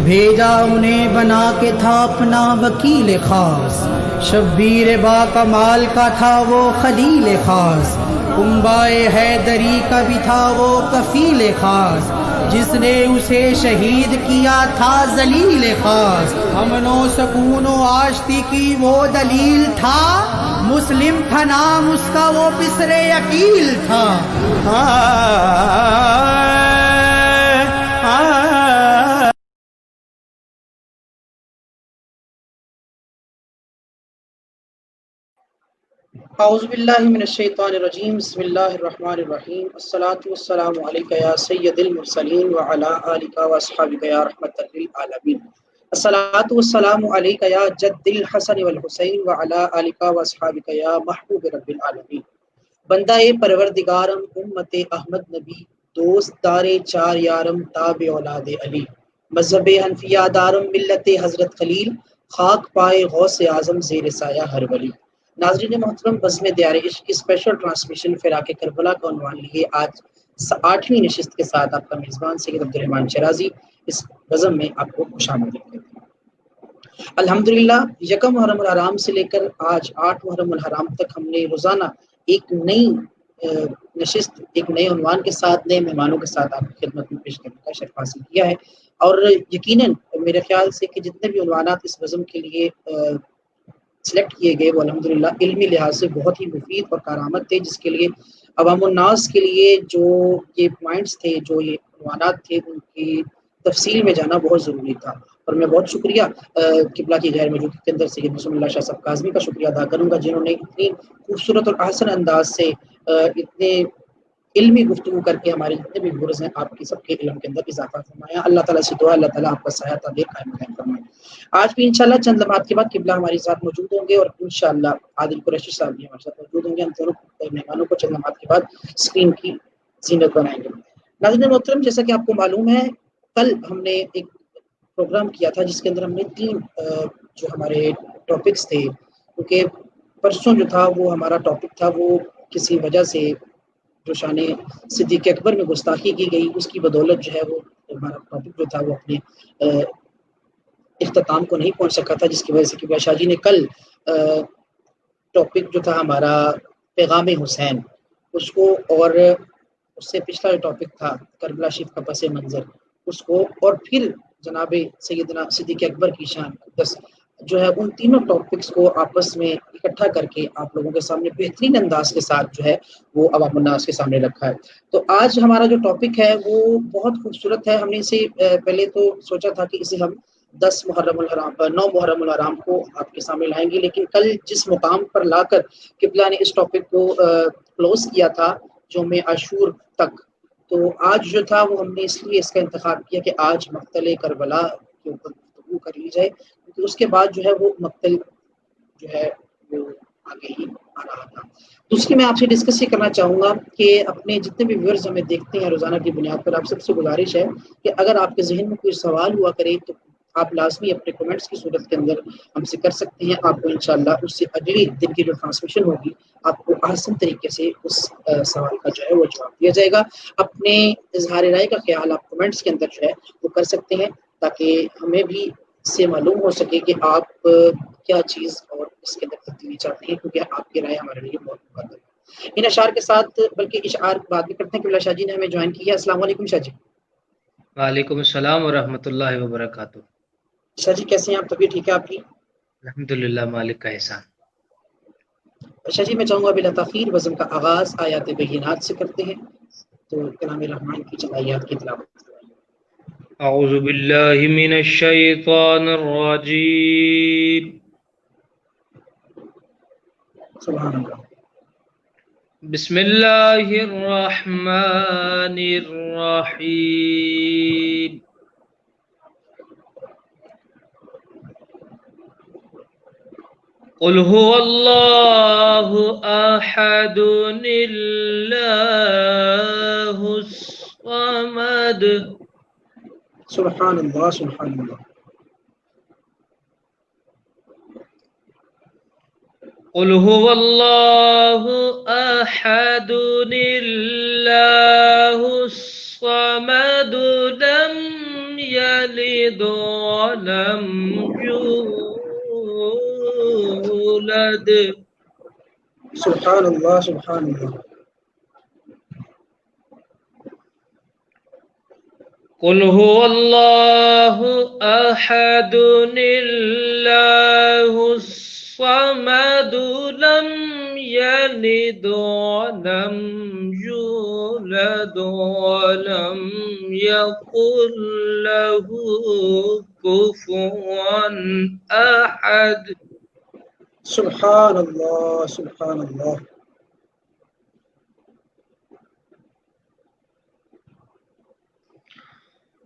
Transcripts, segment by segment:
بھیجا انہیں بنا کے تھا اپنا وکیل خاص، شبیر با کمال کا تھا وہ خلیل خاص، کنبائے حیدری کا بھی تھا وہ کفیل خاص، جس نے اسے شہید کیا تھا ذلیل خاص، امن و سکون و آشتی کی وہ دلیل تھا، مسلم تھا نام اس کا وہ بسر عقیل تھا۔ اعوذ باللہ من الشیطان الرجیم، بسم اللہ الرحمن الرحیم، الصلاۃ والسلام علیک یا سید المرسلین وعلی آلک واصحابک یا رحمۃ للعالمین، الصلاۃ والسلام علیک یا جد الحسن والحسین وعلی آلک واصحابک یا محبوب رب العالمین۔ بندہ پروردگارم امت احمد نبی، دوست دار چار یارم تاب اولاد علی، مذہب حنفیہ دارم ملت حضرت خلیل، خاک پائے غوث اعظم زیر سایہ ہر ولی۔ ناظرین محترم، بزم دیار عشق کی اسپیشل ٹرانسمیشن فراق کربلا کا عنوان لیے آج 8ویں نشست کے ساتھ آپ کا میزبان سید عبدالرحمن شرازی اس بزم میں آپ کو خوش آمدید کرتے ہیں۔ الحمدللہ، یکم محرم الحرام سے لے کر آج 8 محرم الحرام تک ہم نے روزانہ ایک نئی نشست، ایک نئے عنوان کے ساتھ، نئے مہمانوں کے ساتھ آپ کی خدمت میں پیش کرنے کا شرف حاصل کیا ہے، اور یقیناً میرے خیال سے کہ جتنے بھی عنوانات اس بزم کے لیے سلیکٹ کیے گئے وہ الحمدللہ علمی لحاظ سے بہت ہی مفید اور کارآمد تھے، جس کے لیے عوام الناس کے لیے جو یہ پوائنٹس تھے، جو یہ عنوانات تھے، ان کی تفصیل میں جانا بہت ضروری تھا۔ اور میں بہت شکریہ قبلہ کی غیر موجودگی کے اندر سید بسم اللہ شاہ صاحب کاظمی کا شکریہ ادا کروں گا، جنہوں نے اتنی خوبصورت اور احسن انداز سے اتنے علمی گفتگو کر کے ہمارے جتنے بھی ویورز ہیں آپ کی سب کے علم کے اندر اضافہ فرمایا۔ اللہ تعالیٰ سے دعا، اللہ تعالیٰ آپ کا سایہ تعبیر قائم فرمائے۔ آج بھی انشاءاللہ چند لمحات کے بعد قبلہ ہمارے ساتھ موجود ہوں گے، اور انشاءاللہ عادل قریشی صاحب بھی ہمارے ساتھ موجود ہوں گے۔ ہم دونوں مہمانوں کو چند لمحات کے بعد اسکرین کی زینت بنائیں گے۔ ناظرین محترم، جیسا کہ آپ کو معلوم ہے، کل ہم نے ایک پروگرام کیا تھا جس کے اندر ہم نے 3 جو ہمارے ٹاپکس تھے، کیونکہ پرسوں جو تھا وہ ہمارا ٹاپک تھا، وہ کسی وجہ سے جو شان صدیق اکبر میں گستاخی کی گئی، اس کی بدولت جو ہے وہ ہمارا ٹاپک جو تھا وہ اپنے اختتام کو نہیں پہنچ سکا تھا، جس کی وجہ سے کہ شاہ جی نے کل ٹاپک جو تھا ہمارا پیغام حسین، اس کو، اور اس سے پچھلا جو ٹاپک تھا کربلا شریف کا پس منظر، اس کو، اور پھر جناب سیدنا صدیق اکبر کی شان قدس جو ہے، ان تینوں ٹاپکس کو آپس میں اکٹھا کر کے آپ لوگوں کے سامنے بہترین انداز کے ساتھ جو ہے وہ عوام الناس کے سامنے رکھا ہے۔ تو آج ہمارا جو ٹاپک ہے وہ بہت خوبصورت ہے۔ ہم نے اسے پہلے تو سوچا تھا کہ اسے ہم 9 محرم الحرام کو آپ کے سامنے لائیں گے، لیکن کل جس مقام پر لا کر قبلہ نے اس ٹاپک کو کلوز کیا تھا یوم عاشور تک، تو آج جو تھا وہ ہم نے اس لیے اس کا انتخاب کیا کہ آج مقتل کربلا کے اوپر گفتگو کر لی جائے، کیونکہ اس کے بعد جو ہے وہ مقتل جو ہے وہ آگے ہی آ رہا تھا۔ دوسری میں آپ سے ڈسکس یہ کرنا چاہوں گا کہ اپنے جتنے بھی ویورز ہمیں دیکھتے ہیں روزانہ کی بنیاد پر، آپ سب سے گزارش ہے کہ اگر آپ کے ذہن میں کوئی سوال ہوا کرے تو آپ لازمی اپنے کمنٹس کی صورت کے اندر ہم سے کر سکتے ہیں۔ آپ کو انشاءاللہ اس سے اگلی دن کی جو ٹرانسمیشن ہوگی آپ کو آسان طریقے سے اس سوال کا جو ہے وہ جواب دیا جائے گا۔ اپنے اظہار رائے کا خیال آپ کمنٹس کے اندر جو ہے وہ کر سکتے ہیں، تاکہ ہمیں بھی اس سے معلوم ہو سکے کہ آپ کیا چیز اور اس کے اندر تبدیلی چاہتے ہیں، کیونکہ آپ کی رائے ہمارے لیے بہت مقدر ہے۔ ان اشعار کے ساتھ، بلکہ اشعار بعد میں کرتے ہیں کہ شاہ جی نے ہمیں جوائن کیا۔ السلام علیکم شاہ جی۔ وعلیکم السلام ورحمۃ اللہ وبرکاتہ۔ شاہ جی کیسے ہیں آپ؟ طبیعت ٹھیک ہے آپ کی؟ الحمدللہ، مالک کا احسان۔ شاہ جی میں چاہوں گا بلا تاخیر بزم کا آغاز آیات بینات سے کرتے ہیں، تو کلام رحمان کی چند آیات کی تلاوت۔ اعوذ باللہ من الشیطان الرجیم، سبحان اللہ۔ بسم اللہ الرحمن الرحیم۔ قل هو اللہ احد اللہ الصمد۔ سبحان اللہ، سبحان اللہ۔ قل هو اللہ احد اللہ الصمد لم يلد ولم يولد. سبحان اللہ سبحان اللہ. قل هو الله أحد الله الصمد لم يلد ولم يولد ولم يكن له كفوا أحد. سبحان اللہ سبحان اللہ.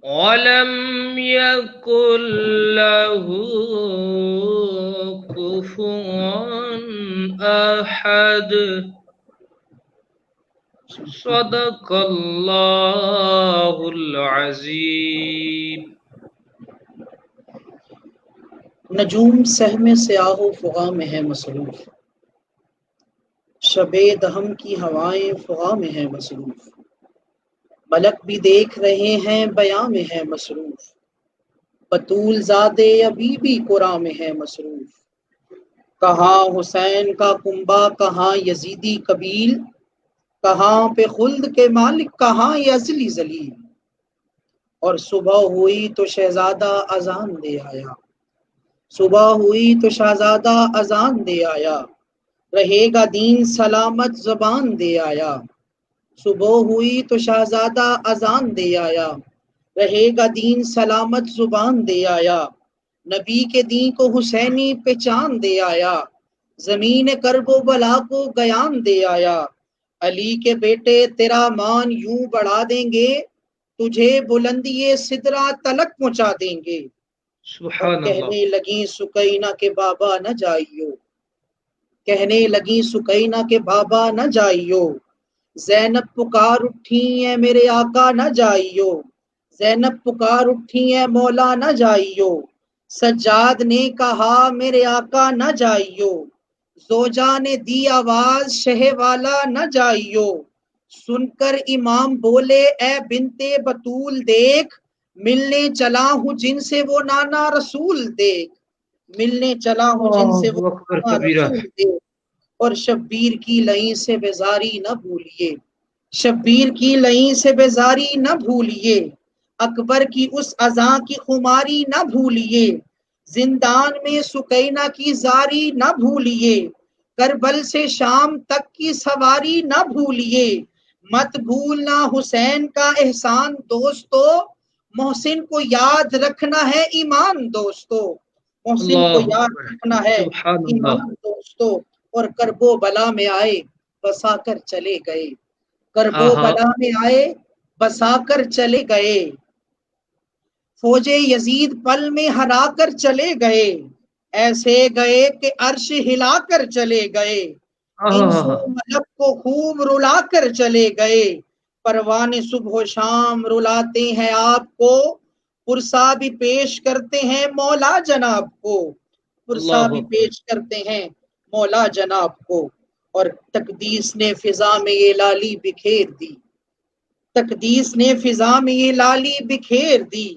ولم يكن له كفوا أحد. صدق الله العظيم. نجوم سہم سیاہ و فغاں میں ہے مصروف، شب دہم کی ہوائیں فغاں میں ہے مصروف، ملک بھی دیکھ رہے ہیں بیاں میں ہے مصروف، بطول زادے ابھی بھی قرآن میں ہے مصروف، کہاں حسین کا کنبہ کہاں یزیدی قبیل، کہاں پہ خلد کے مالک کہاں یہ ازلی ذلیل، اور صبح ہوئی تو شہزادہ اذان دے آیا، صبح ہوئی تو شہزادہ اذان دے آیا، رہے گا دین سلامت زبان دے آیا، صبح ہوئی تو شہزادہ اذان دے آیا، رہے گا دین سلامت زبان دے آیا، نبی کے دین کو حسینی پہچان دے آیا، زمین کرب و بلا کو گیان دے آیا، علی کے بیٹے تیرا مان یوں بڑھا دیں گے، تجھے بلندی سدرا تلک پہنچا دیں گے، اور سبحان اللہ. کہنے لگیں سکینہ کے بابا نہ جائیو، کہنے لگیں سکینہ کے بابا نہ جائیو، زینب پکار اٹھی ہے میرے آقا نہ جائیو، زینب پکار اٹھی ہے مولا نہ جائیو، سجاد نے کہا میرے آقا نہ جائیو، زوجہ نے دی آواز شہ والا نہ جائیو، سن کر امام بولے اے بنتے بطول دیکھ، ملنے چلا ہوں جن سے وہ نانا رسول دیکھ، ملنے چلا ہوں جن سے وہ اللہ اکبر نانا کبیرہ. رسول دیکھ، اور شبیر کی لئیں سے بیزاری نہ بھولیے، شبیر کی لئیں سے بیزاری نہ بھولیے، اکبر کی اس اذاں کی خماری نہ بھولیے، زندان میں سکینہ کی زاری نہ بھولیے، کربل سے شام تک کی سواری نہ بھولیے، مت بھولنا حسین کا احسان دوستو، محسن کو یاد رکھنا ہے ایمان دوستو، محسن کو اللہ یاد اکبر. رکھنا ہے سبحان اللہ. ایمان دوستو، اور کرب و بلا میں آئے بسا کر چلے گئے، کرب و بلا میں آئے بسا کر چلے گئے، فوج یزید پل میں ہرا کر چلے گئے، ایسے گئے کہ عرش ہلا کر چلے گئے، انسو ملک کو خوب رلا کر چلے گئے، پروانے صبح و شام رلاتے ہیں آپ کو، پرسا بھی پیش کرتے ہیں مولا جناب کو، پرسا بھی پیش کرتے ہیں مولا جناب کو، اور تقدیس نے فضا میں یہ لالی بکھیر دی، تقدیس نے فضا میں یہ لالی بکھیر دی،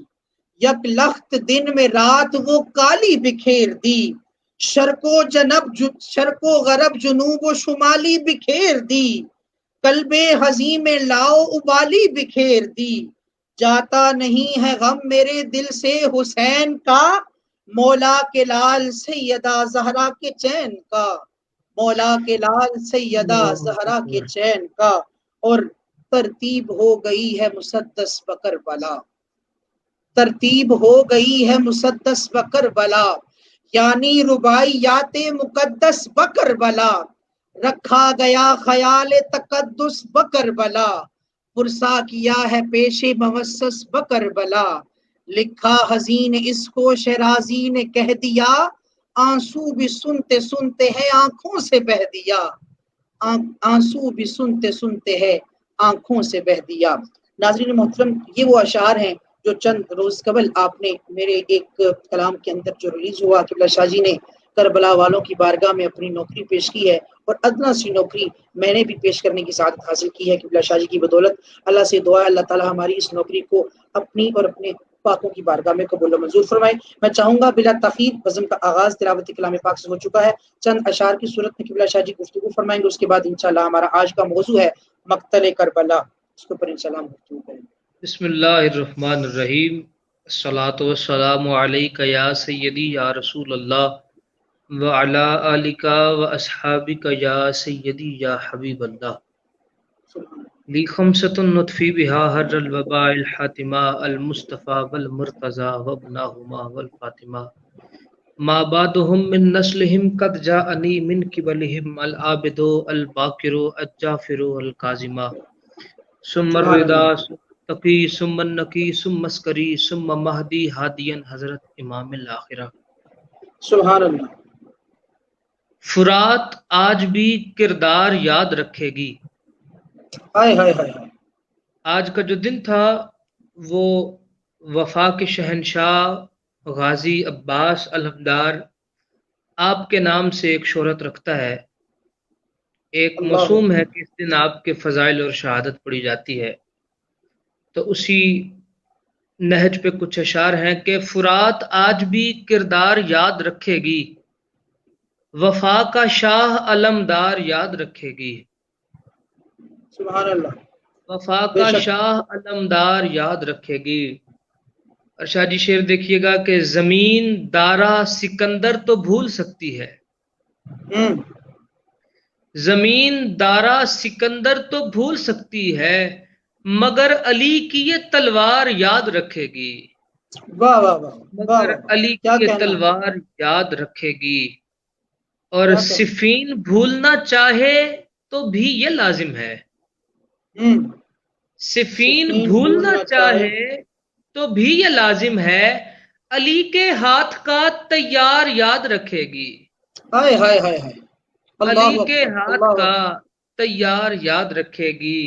یک لخت دن میں رات وہ کالی بکھیر دی، شرق و غرب جنوب و شمالی بکھیر دی، قلب حزین میں لاؤ ابالی بکھیر دی، جاتا نہیں ہے غم میرے دل سے حسین کا، مولا کے لال سیدہ زہرا کے چین کا، مولا کے لال سیدہ زہرا کے چین کا، اور ترتیب ہو گئی ہے مسدس بکر بلا، ترتیب ہو گئی ہے مسدس بکر بلا، یعنی رباعیات مقدس بکر بلا، رکھا گیا خیال تقدس بکر بلا، پرسا کیا ہے پیش موسس بکر بلا، لکھا حزین اس کو شیرازی نے کہہ دیا، آنسو بھی سنتے سنتے ہے آنکھوں سے بہہ دیا، آنسو بھی سنتے سنتے ہے آنکھوں سے بہہ دیا۔ ناظرین محترم، یہ وہ اشعار ہیں جو چند روز قبل آپ نے میرے ایک کلام کے اندر جو ریلیز ہوا، قبلہ شاہ جی نے کربلا والوں کی بارگاہ میں اپنی نوکری پیش کی ہے، اور ادنا سی نوکری میں نے بھی پیش کرنے کی سعادت حاصل کی ہے قبلہ شاہ جی کی بدولت۔ اللہ سے دعا ہے اللہ تعالی ہماری اس نوکری کو اپنی اور اپنے پاکوں کی بارگاہ میں قبول و منظور فرمائے۔ میں چاہوں گا بلا تاخیر بزم کا آغاز تلاوت کلام پاک سے ہو چکا ہے، چند اشعار کی صورت میں قبلہ شاہ جی گفتگو فرمائیں گے، اس کے بعد انشاءاللہ ہمارا آج کا موضوع ہے مقتل کربلا، اس کے اوپر انشاءاللہ ہم گفتگو کریں گے۔ بسم اللہ الرحمن الرحیم، الصلاۃ والسلام علیک یا سیدی یا رسول اللہ وعلی آلک و اصحابک یا سیدی یا حبیب اللہ۔ لی خمسۃ نطفی بہا حر الوباء الحاتمہ المصطفیٰ والمرتضی وابناہما والفاطمہ، ما بعدهم من نسلهم قد جاءنی من قبلهم العابد الباکر الجافر الکاظمہ، ثم سبحان الرضا اللہ، تقی ثم النقی ثم مسکری ثم مہدی ہادین، حضرت امام الآخرہ۔ سبحان اللہ، فرات آج بھی کردار یاد رکھے گی۔ ہائے ہائے ہائے ہائے، آج کا جو دن تھا وہ وفا کے شہنشاہ غازی عباس علمدار آپ کے نام سے ایک شہرت رکھتا ہے، ایک اللہ موسوم ہے کہ اس دن آپ کے فضائل اور شہادت پڑھی جاتی ہے۔ تو اسی نہج پہ کچھ اشعار ہیں کہ فرات آج بھی کردار یاد رکھے گی، وفا کا شاہ علمدار یاد رکھے گی، سبحان اللہ، وفا بے کا شک، شاہ علمدار یاد رکھے گی۔ اور شاہ جی شعر دیکھیے گا کہ زمین دارا سکندر تو بھول سکتی ہے، ہوں، زمین دارا سکندر تو بھول سکتی ہے، مگر علی کی یہ تلوار یاد رکھے گی، واہ واہ واہ واہ مگر واہ واہ، علی کیا کی یہ کہنا ہے، تلوار یاد رکھے گی۔ اور کیا کہنا صفین بھولنا چاہے تو بھی یہ لازم ہے، ہے، صفین صفین بھولنا بھولنا چاہے، چاہے تو بھی یہ لازم ہے، علی کے ہاتھ کا تیار یاد رکھے گی، ہائے ہائے ہائے ہائے، علی اللہ کے اکبر، ہاتھ اللہ کا اکبر، تیار یاد رکھے گی۔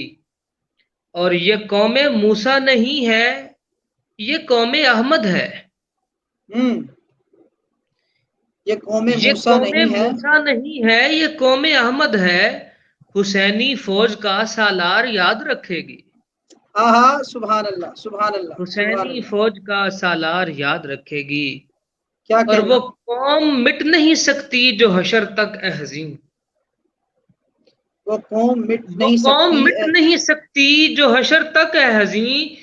اور یہ قوم موسیٰ نہیں ہے، یہ قوم احمد ہے، ہوں، یہ قوم یہ موسیٰ قوم نہیں ہے، موسیٰ نہیں ہے، یہ قوم احمد ہے، حسینی فوج کا سالار یاد رکھے گی، ہاں ہاں، سبحان اللہ، سبحان اللہ، سبحان حسینی اللہ، فوج کا سالار یاد رکھے گی۔ کیا اور کہنا وہ ہے، قوم مٹ نہیں سکتی جو حشر تک ہے حزین، وہ قوم مٹ وہ نہیں قوم سکتی مٹ نہیں سکتی جو حشر تک ہے حزین،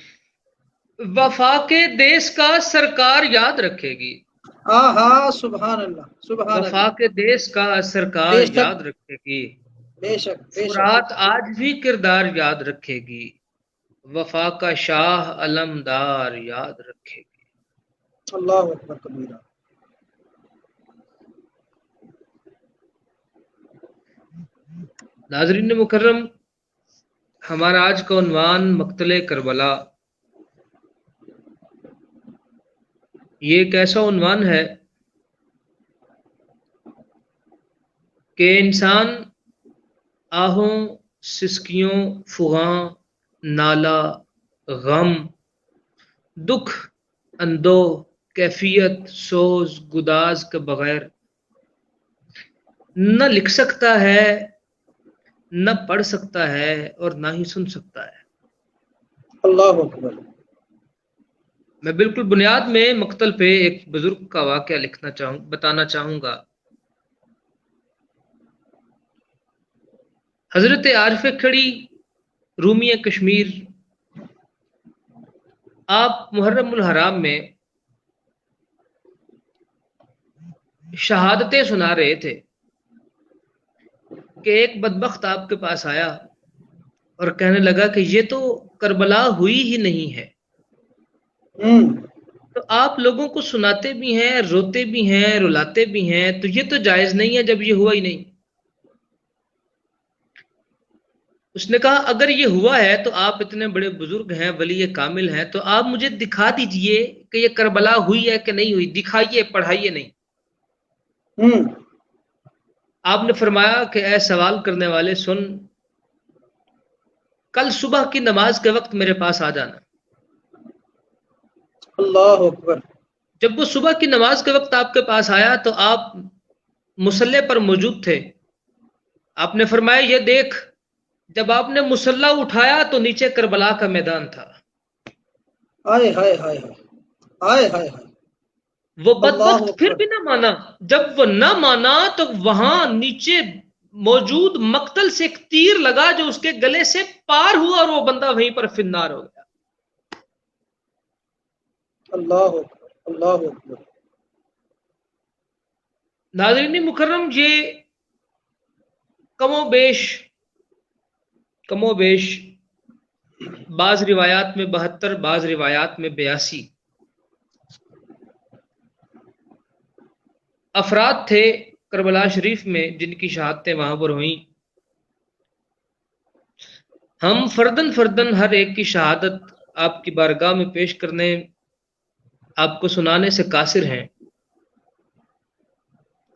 وفا کے دیس کا سرکار یاد رکھے گی، ہاں ہاں، سبحان اللہ، سبحان وفا اللہ، کے دیس کا سرکار بے شک، یاد رکھے گی۔ بے شک، بے شک، فرات آج بھی کردار یاد رکھے گی، وفا کا شاہ علمدار یاد رکھے گی۔ اللہ اکبر کبیرہ، ناظرین مکرم، ہمارا آج کا عنوان مقتل کربلا، یہ ایک ایسا عنوان ہے کہ انسان آہوں، سسکیوں، فغاں، نالہ، غم، دکھ، اندوہ، کیفیت، سوز، گداز کے بغیر نہ لکھ سکتا ہے، نہ پڑھ سکتا ہے، اور نہ ہی سن سکتا ہے۔ اللہ اکبر، میں بالکل بنیاد میں مقتل پہ ایک بزرگ کا واقعہ بتانا چاہوں گا۔ حضرت عارف کھڑی رومی کشمیر، آپ محرم الحرام میں شہادتیں سنا رہے تھے کہ ایک بدبخت آپ کے پاس آیا اور کہنے لگا کہ یہ تو کربلا ہوئی ہی نہیں ہے۔ ہوں، تو آپ لوگوں کو سناتے بھی ہیں، روتے بھی ہیں، رلاتے بھی ہیں، تو یہ تو جائز نہیں ہے جب یہ ہوا ہی نہیں۔ اس نے کہا اگر یہ ہوا ہے تو آپ اتنے بڑے بزرگ ہیں، ولی کامل ہیں، تو آپ مجھے دکھا دیجئے کہ یہ کربلا ہوئی ہے کہ نہیں ہوئی، دکھائیے، پڑھائیے نہیں۔ ہوں، آپ نے فرمایا کہ اے سوال کرنے والے سن، کل صبح کی نماز کے وقت میرے پاس آ جانا۔ اللہ اکبر، جب وہ صبح کی نماز کے وقت آپ کے پاس آیا تو آپ مصلی پر موجود تھے۔ آپ نے فرمایا یہ دیکھ، جب آپ نے مصلی اٹھایا تو نیچے کربلا کا میدان تھا۔ ہائے ہائے ہائے ہائے، ہائے ہائے ہائے، وہ اللہ بدبخت پھر اکبر، بھی نہ مانا. جب وہ نہ مانا تو وہاں نیچے موجود مقتل سے ایک تیر لگا جو اس کے گلے سے پار ہوا اور وہ بندہ وہیں پر فنار ہو گیا. اللہ اکبر، اللہ اکبر، ناظرین مکرم، یہ کم و بیش بعض روایات میں 72، بعض روایات میں 82 افراد تھے کربلا شریف میں جن کی شہادتیں وہاں پر ہوئیں. ہم فردن ہر ایک کی شہادت آپ کی بارگاہ میں پیش کرنے، آپ کو سنانے سے قاصر ہیں.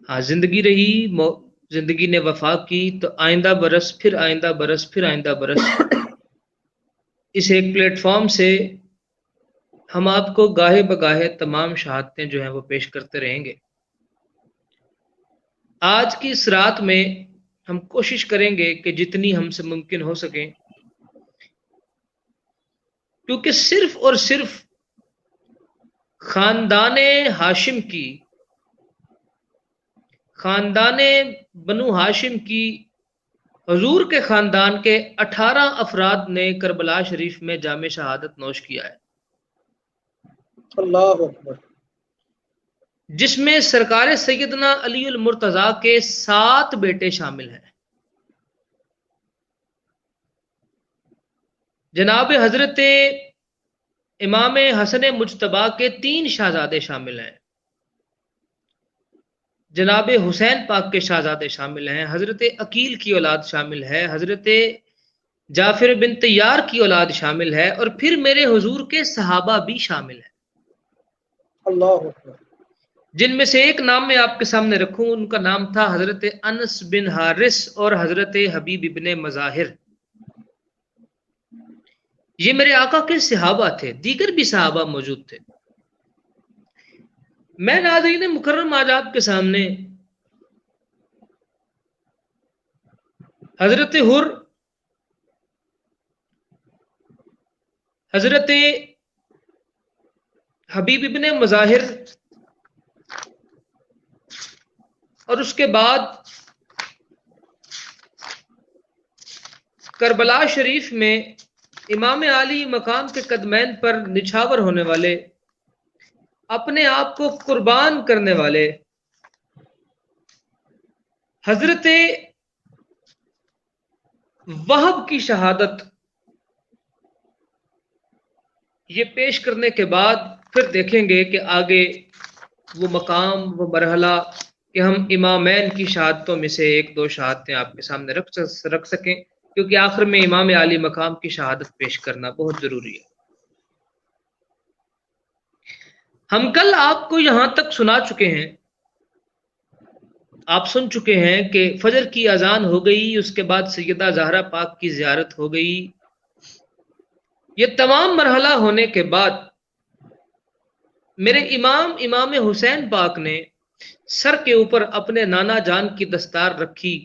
ہاں، زندگی رہی، زندگی نے وفا کی تو آئندہ برس، پھر آئندہ برس، پھر آئندہ برس، اس ایک پلیٹ فارم سے ہم آپ کو گاہے بگاہے تمام شہادتیں جو ہیں وہ پیش کرتے رہیں گے. آج کی اس رات میں ہم کوشش کریں گے کہ جتنی ہم سے ممکن ہو سکیں، کیونکہ صرف اور صرف خاندان ہاشم کی، خاندان بنو ہاشم کی، حضور کے خاندان کے 18 افراد نے کربلا شریف میں جام شہادت نوش کیا ہے، اللہ اکبر، جس میں سرکار سیدنا علی المرتضیٰ کے 7 بیٹے شامل ہیں. جناب حضرت امام حسن مجتبیٰ کے 3 شہزادے شامل ہیں. جناب حسین پاک کے شہزادے شامل ہیں. حضرت عقیل کی اولاد شامل ہے. حضرت جعفر بن طیار کی اولاد شامل ہے. اور پھر میرے حضور کے صحابہ بھی شامل ہیں، اللہ اکبر، جن میں سے ایک نام میں آپ کے سامنے رکھوں. ان کا نام تھا حضرت انس بن حارث اور حضرت حبیب ابن مظاہر. یہ میرے آقا کے صحابہ تھے، دیگر بھی صحابہ موجود تھے. میں ناظرین مکرم آج آپ کے سامنے حضرت حر، حضرت حبیب ابن مظاہر اور اس کے بعد کربلا شریف میں امام علی مقام کے قدمین پر نچھاور ہونے والے، اپنے آپ کو قربان کرنے والے حضرت وہب کی شہادت یہ پیش کرنے کے بعد پھر دیکھیں گے کہ آگے وہ مقام، وہ مرحلہ کہ ہم امامین کی شہادتوں میں سے 1-2 شہادتیں آپ کے سامنے رکھ سکیں، کیونکہ آخر میں امام علی مقام کی شہادت پیش کرنا بہت ضروری ہے. ہم کل آپ کو یہاں تک سنا چکے ہیں، آپ سن چکے ہیں کہ فجر کی اذان ہو گئی، اس کے بعد سیدہ زہرا پاک کی زیارت ہو گئی. یہ تمام مرحلہ ہونے کے بعد میرے امام حسین پاک نے سر کے اوپر اپنے نانا جان کی دستار رکھی،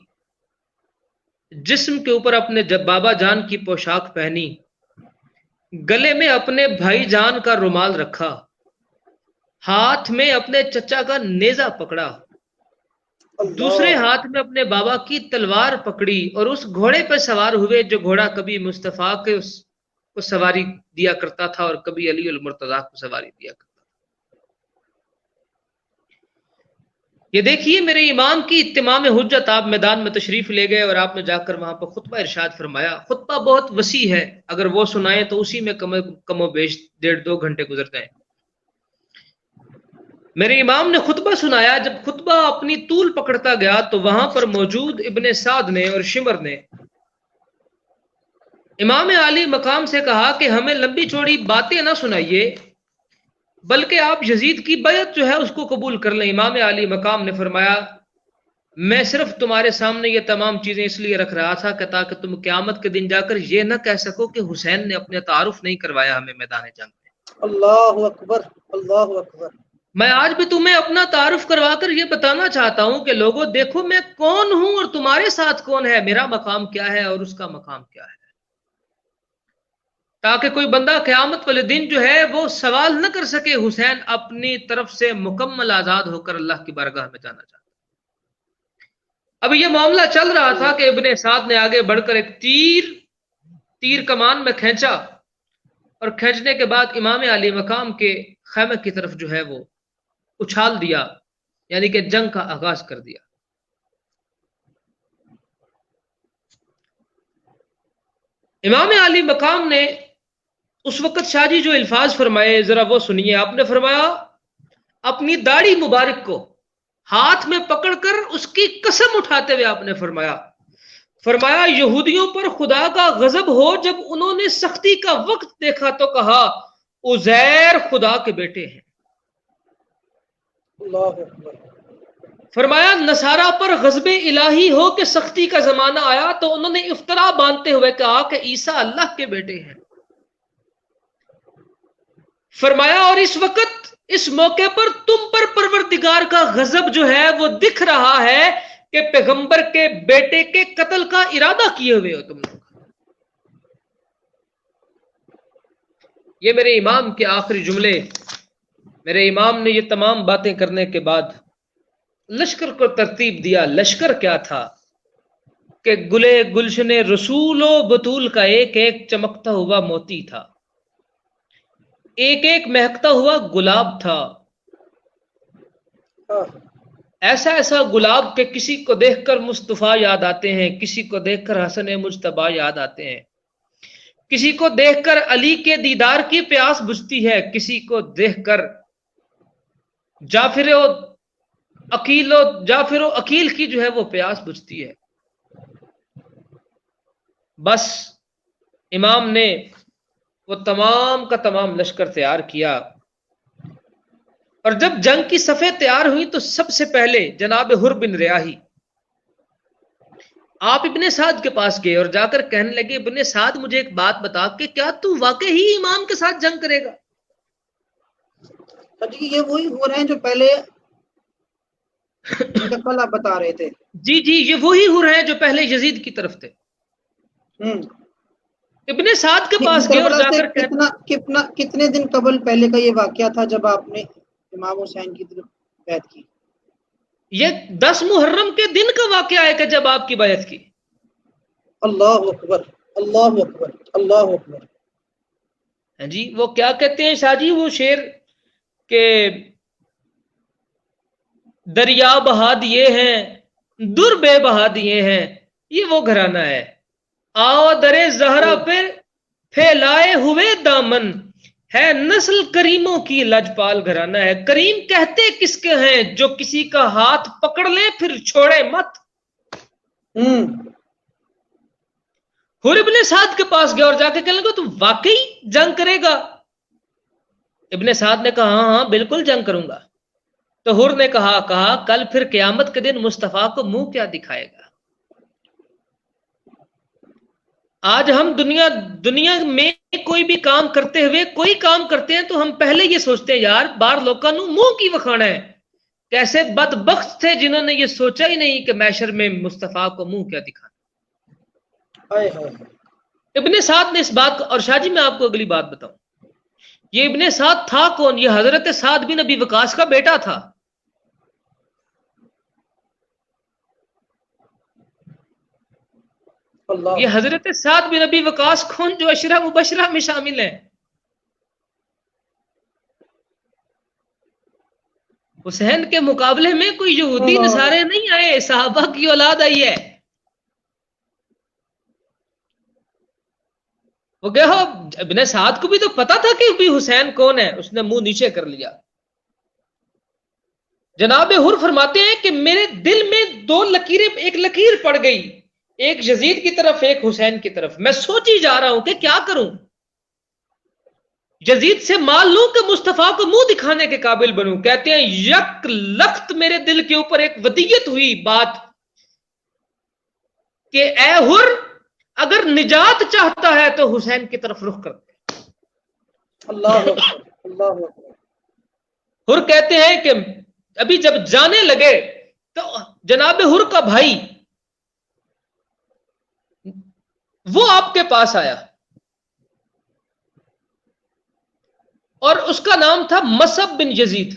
جسم کے اوپر اپنے بابا جان کی پوشاک پہنی، گلے میں اپنے بھائی جان کا رومال رکھا، ہاتھ میں اپنے چچا کا نیزہ پکڑا، دوسرے اللہ، ہاتھ میں اپنے بابا کی تلوار پکڑی، اور اس گھوڑے پہ سوار ہوئے جو گھوڑا کبھی مصطفیٰ کے کو سواری دیا کرتا تھا اور کبھی علی المرتضیٰ کو سواری دیا کرتا. یہ دیکھیے میرے امام کی اتمام حجت، آپ میدان میں تشریف لے گئے اور آپ نے جا کر وہاں پر خطبہ ارشاد فرمایا. خطبہ بہت وسیع ہے، اگر وہ سنائیں تو اسی میں کم و بیش 1.5-2 گھنٹے گزر جائیں. میرے امام نے خطبہ سنایا. جب خطبہ اپنی طول پکڑتا گیا تو وہاں پر موجود ابن سعد نے اور شمر نے امام علی مقام سے کہا کہ ہمیں لمبی چوڑی باتیں نہ سنائیے، بلکہ آپ یزید کی بیعت جو ہے اس کو قبول کر لیں. امام علی مقام نے فرمایا میں صرف تمہارے سامنے یہ تمام چیزیں اس لیے رکھ رہا تھا کہ تاکہ تم قیامت کے دن جا کر یہ نہ کہہ سکو کہ حسین نے اپنے تعارف نہیں کروایا ہمیں میدان جنگ میں. اللہ اکبر، اللہ اکبر، میں آج بھی تمہیں اپنا تعارف کروا کر یہ بتانا چاہتا ہوں کہ لوگوں دیکھو میں کون ہوں اور تمہارے ساتھ کون ہے، میرا مقام کیا ہے اور اس کا مقام کیا ہے. تاکہ کوئی بندہ قیامت والے دن جو ہے وہ سوال نہ کر سکے حسین اپنی طرف سے مکمل آزاد ہو کر اللہ کی بارگاہ میں جانا چاہتا۔ اب یہ معاملہ چل رہا تھا کہ ابن سعد نے آگے بڑھ کر ایک تیر کمان میں کھینچا، اور کھینچنے کے بعد امام علی مقام کے خیمے کی طرف جو ہے وہ اچھال دیا، یعنی کہ جنگ کا آغاز کر دیا۔ امام علی مقام نے اس وقت شاہ جی جو الفاظ فرمائے ذرا وہ سنیے۔ آپ نے فرمایا، اپنی داڑھی مبارک کو ہاتھ میں پکڑ کر اس کی قسم اٹھاتے ہوئے آپ نے فرمایا یہودیوں پر خدا کا غضب ہو جب انہوں نے سختی کا وقت دیکھا تو کہا عزیر خدا کے بیٹے ہیں۔ اللہ اکبر۔ فرمایا نصارہ پر غضب الہی ہو کہ سختی کا زمانہ آیا تو انہوں نے افطرا باندھتے ہوئے کہا کہ عیسیٰ اللہ کے بیٹے ہیں۔ فرمایا اور اس وقت اس موقع پر تم پر پروردگار کا غضب جو ہے وہ دکھ رہا ہے کہ پیغمبر کے بیٹے کے قتل کا ارادہ کیے ہوئے ہو تم لوگ۔ یہ میرے امام کے آخری جملے۔ میرے امام نے یہ تمام باتیں کرنے کے بعد لشکر کو ترتیب دیا۔ لشکر کیا تھا کہ گلے گلشن رسول و بطول کا ایک ایک چمکتا ہوا موتی تھا، ایک ایک مہکتا ہوا گلاب تھا، ایسا ایسا گلاب کہ کسی کو دیکھ کر مصطفیٰ یاد آتے ہیں، کسی کو دیکھ کر حسن مجتبیٰ یاد آتے ہیں، کسی کو دیکھ کر علی کے دیدار کی پیاس بجھتی ہے، کسی کو دیکھ کر جعفر و عقیل کی جو ہے وہ پیاس بجھتی ہے۔ بس امام نے وہ تمام کا تمام لشکر تیار کیا، اور جب جنگ کی صفیں تیار ہوئی تو سب سے پہلے جناب حر بن ریاحی آپ ابن سعد کے پاس گئے اور جا کر کہنے لگے ابن سعد مجھے ایک بات بتا کہ کیا تو واقعی امام کے ساتھ جنگ کرے گا؟ جی یہ وہی ہو رہے ہیں جو پہلے کل آپ بتا رہے تھے۔ جی یہ وہی ہو رہے ہیں جو پہلے یزید کی طرف تھے۔ ابن سعد کے پاس گئے اور جا کر کتنے دن قبل پہلے کا یہ واقعہ تھا جب آپ نے امام حسین کی طرف بیعت کی؟ یہ 10 محرم کے دن کا واقعہ ہے کہ جب آپ کی بیعت کی۔ اللہ اکبر اللہ اکبر اللہ اکبر۔ ہاں جی وہ کیا کہتے ہیں شاہ جی وہ شعر کہ دریا بہا دیے ہیں در بے بہا دیے ہیں، یہ وہ گھرانہ ہے۔ آؤ درے زہرا پہ پھیلائے ہوئے دامن، ہے نسل کریموں کی لجپال گھرانہ ہے۔ کریم کہتے کس کے ہیں جو کسی کا ہاتھ پکڑ لے پھر چھوڑے مت۔ حر ابن سعد کے پاس گیا اور جا کے کہنے لگا تم واقعی جنگ کرے گا؟ ابن سعد نے کہا ہاں بالکل جنگ کروں گا۔ تو حر نے کہا کل پھر قیامت کے دن مصطفیٰ کو منہ کیا دکھائے گا؟ آج ہم دنیا میں کوئی بھی کام کرتے ہوئے کوئی کام کرتے ہیں تو ہم پہلے یہ سوچتے ہیں یار بار لوگوں نے منہ کی وکھانا ہے۔ کیسے بدبخت تھے جنہوں نے یہ سوچا ہی نہیں کہ محشر میں مصطفیٰ کو منہ کیا دکھانا۔ ابن سعد نے اس بات کو، اور شاہ جی میں آپ کو اگلی بات بتاؤں، یہ ابن سعد تھا کون؟ یہ حضرت سعد بن ابی وقاص کا بیٹا تھا۔ یہ حضرت سعد بن ابی وقاص کون جو عشرہ مبشرہ میں شامل ہیں۔ حسین کے مقابلے میں کوئی یہودی نصارے نہیں آئے، صحابہ کی اولاد آئی ہے۔ وہ کہو ابن سعد کو بھی تو پتا تھا کہ ابھی حسین کون ہے، اس نے منہ نیچے کر لیا۔ جناب حر فرماتے ہیں کہ میرے دل میں 2 لکیریں، ایک لکیر پڑ گئی، ایک یزید کی طرف ایک حسین کی طرف۔ میں سوچی جا رہا ہوں کہ کیا کروں، یزید سے مال لوں کہ مصطفیٰ کو منہ دکھانے کے قابل بنوں۔ کہتے ہیں یک لخت میرے دل کے اوپر ایک ودیت ہوئی بات کہ اے حر اگر نجات چاہتا ہے تو حسین کی طرف رخ کرتے۔ اللہ اللہ۔ حر کہتے ہیں کہ ابھی جب جانے لگے تو جناب حر کا بھائی وہ آپ کے پاس آیا اور اس کا نام تھا مصعب بن یزید.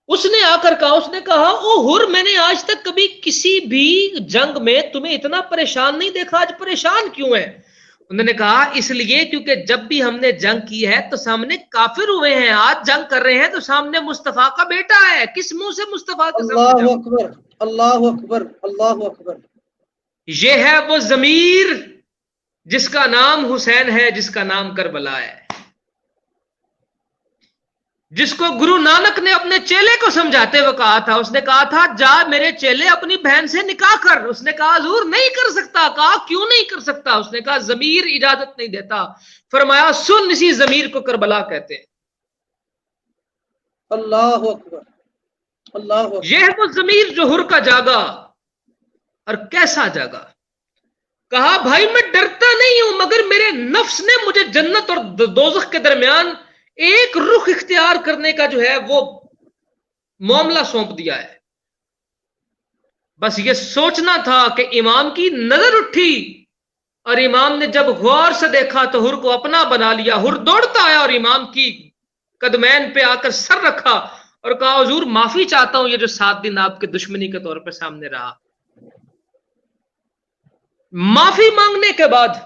اس نے آ کر کہا، اس نے کہا او ہر، میں نے آج تک کبھی کسی بھی جنگ میں تمہیں اتنا پریشان نہیں دیکھا، آج پریشان کیوں ہے؟ انہوں نے کہا اس لیے کیونکہ جب بھی ہم نے جنگ کی ہے تو سامنے کافر ہوئے ہیں، آج جنگ کر رہے ہیں تو سامنے مصطفیٰ کا بیٹا ہے، کس منہ سے مصطفیٰ کے سامنے اللہ جنگ؟ اکبر اللہ اکبر اللہ اکبر. یہ ہے وہ ضمیر جس کا نام حسین ہے، جس کا نام کربلا ہے، جس کو گرو نانک نے اپنے چیلے کو سمجھاتے ہوئے کہا تھا. اس نے کہا تھا جا میرے چیلے اپنی بہن سے نکاح کر. اس نے کہا حضور نہیں کر سکتا. کہا کیوں نہیں کر سکتا؟ اس نے کہا ضمیر اجازت نہیں دیتا. فرمایا سن، اسی ضمیر کو کربلا کہتے ہیں. اللہ اکبر اللہ اکبر. یہ ہے وہ ضمیر جو ہر کا جاگا. اور کیسا جاگا؟ کہا بھائی میں ڈرتا نہیں ہوں، مگر میرے نفس نے مجھے جنت اور دوزخ کے درمیان ایک رخ اختیار کرنے کا جو ہے وہ معاملہ سونپ دیا ہے. بس یہ سوچنا تھا کہ امام کی نظر اٹھی اور امام نے جب غور سے دیکھا تو ہر کو اپنا بنا لیا. ہر دوڑتا آیا اور امام کی قدمین پہ آ کر سر رکھا اور کہا حضور معافی چاہتا ہوں، یہ جو 7 دن آپ کے دشمنی کے طور پہ سامنے رہا. معافی مانگنے کے بعد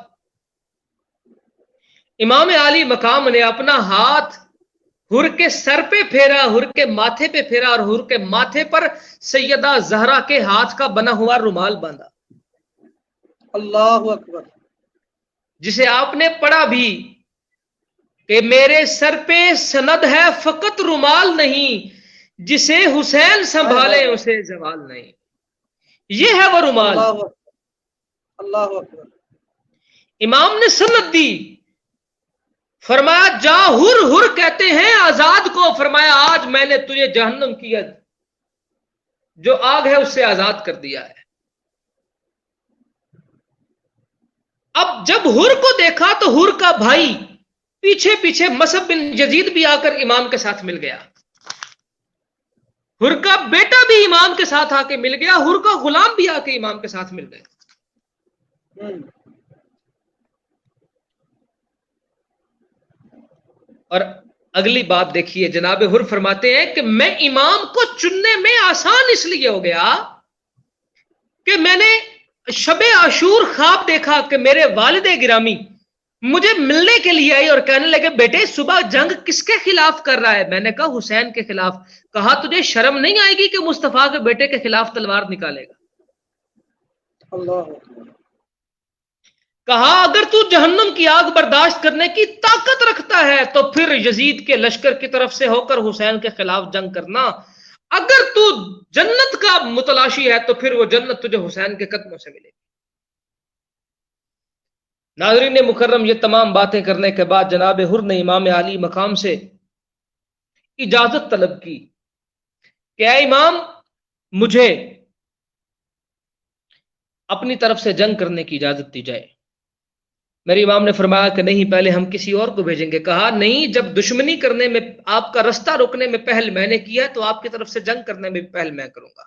امام عالی مقام نے اپنا ہاتھ ہر کے سر پہ پھیرا، ہر کے ماتھے پہ پھیرا اور ہر کے ماتھے پر سیدہ زہرا کے ہاتھ کا بنا ہوا رومال باندھا. اللہ اکبر. جسے آپ نے پڑھا بھی کہ میرے سر پہ سند ہے فقط رومال نہیں، جسے حسین سنبھالے اسے زوال نہیں. یہ ہے وہ رومال. اللہ اکبر. امام نے سند دی، فرمایا جا ہر ہر کہتے ہیں آزاد کو. فرمایا آج میں نے تجھے جہنم کی جو آگ ہے اس سے آزاد کر دیا ہے. اب جب ہر کو دیکھا تو ہر کا بھائی پیچھے پیچھے مصعب بن یزید بھی آ کر امام کے ساتھ مل گیا. ہر کا بیٹا بھی امام کے ساتھ آ کے مل گیا، ہر کا غلام بھی آ کے امام کے ساتھ مل گیا. اور اگلی بات دیکھیے، جناب ہر فرماتے ہیں کہ میں امام کو چننے میں آسان اس لیے ہو گیا کہ میں نے شب عاشور خواب دیکھا کہ میرے والد گرامی مجھے ملنے کے لیے آئی اور کہنے لگے بیٹے صبح جنگ کس کے خلاف کر رہا ہے؟ میں نے کہا حسین کے خلاف. کہا تجھے شرم نہیں آئے گی کہ مصطفیٰ کے بیٹے کے خلاف تلوار نکالے گا؟ اللہ. کہا اگر تو جہنم کی آگ برداشت کرنے کی طاقت رکھتا ہے تو پھر یزید کے لشکر کی طرف سے ہو کر حسین کے خلاف جنگ کرنا. اگر تو جنت کا متلاشی ہے تو پھر وہ جنت تجھے حسین کے قدموں سے ملے گی. ناظرین مکرم، یہ تمام باتیں کرنے کے بعد جناب ہر نے امام علی مقام سے اجازت طلب کی کہ اے امام مجھے اپنی طرف سے جنگ کرنے کی اجازت دی جائے. میرے امام نے فرمایا کہ نہیں، پہلے ہم کسی اور کو بھیجیں گے. کہا نہیں، جب دشمنی کرنے میں آپ کا رستہ روکنے میں پہل میں نے کیا تو آپ کی طرف سے جنگ کرنے میں پہل میں کروں گا.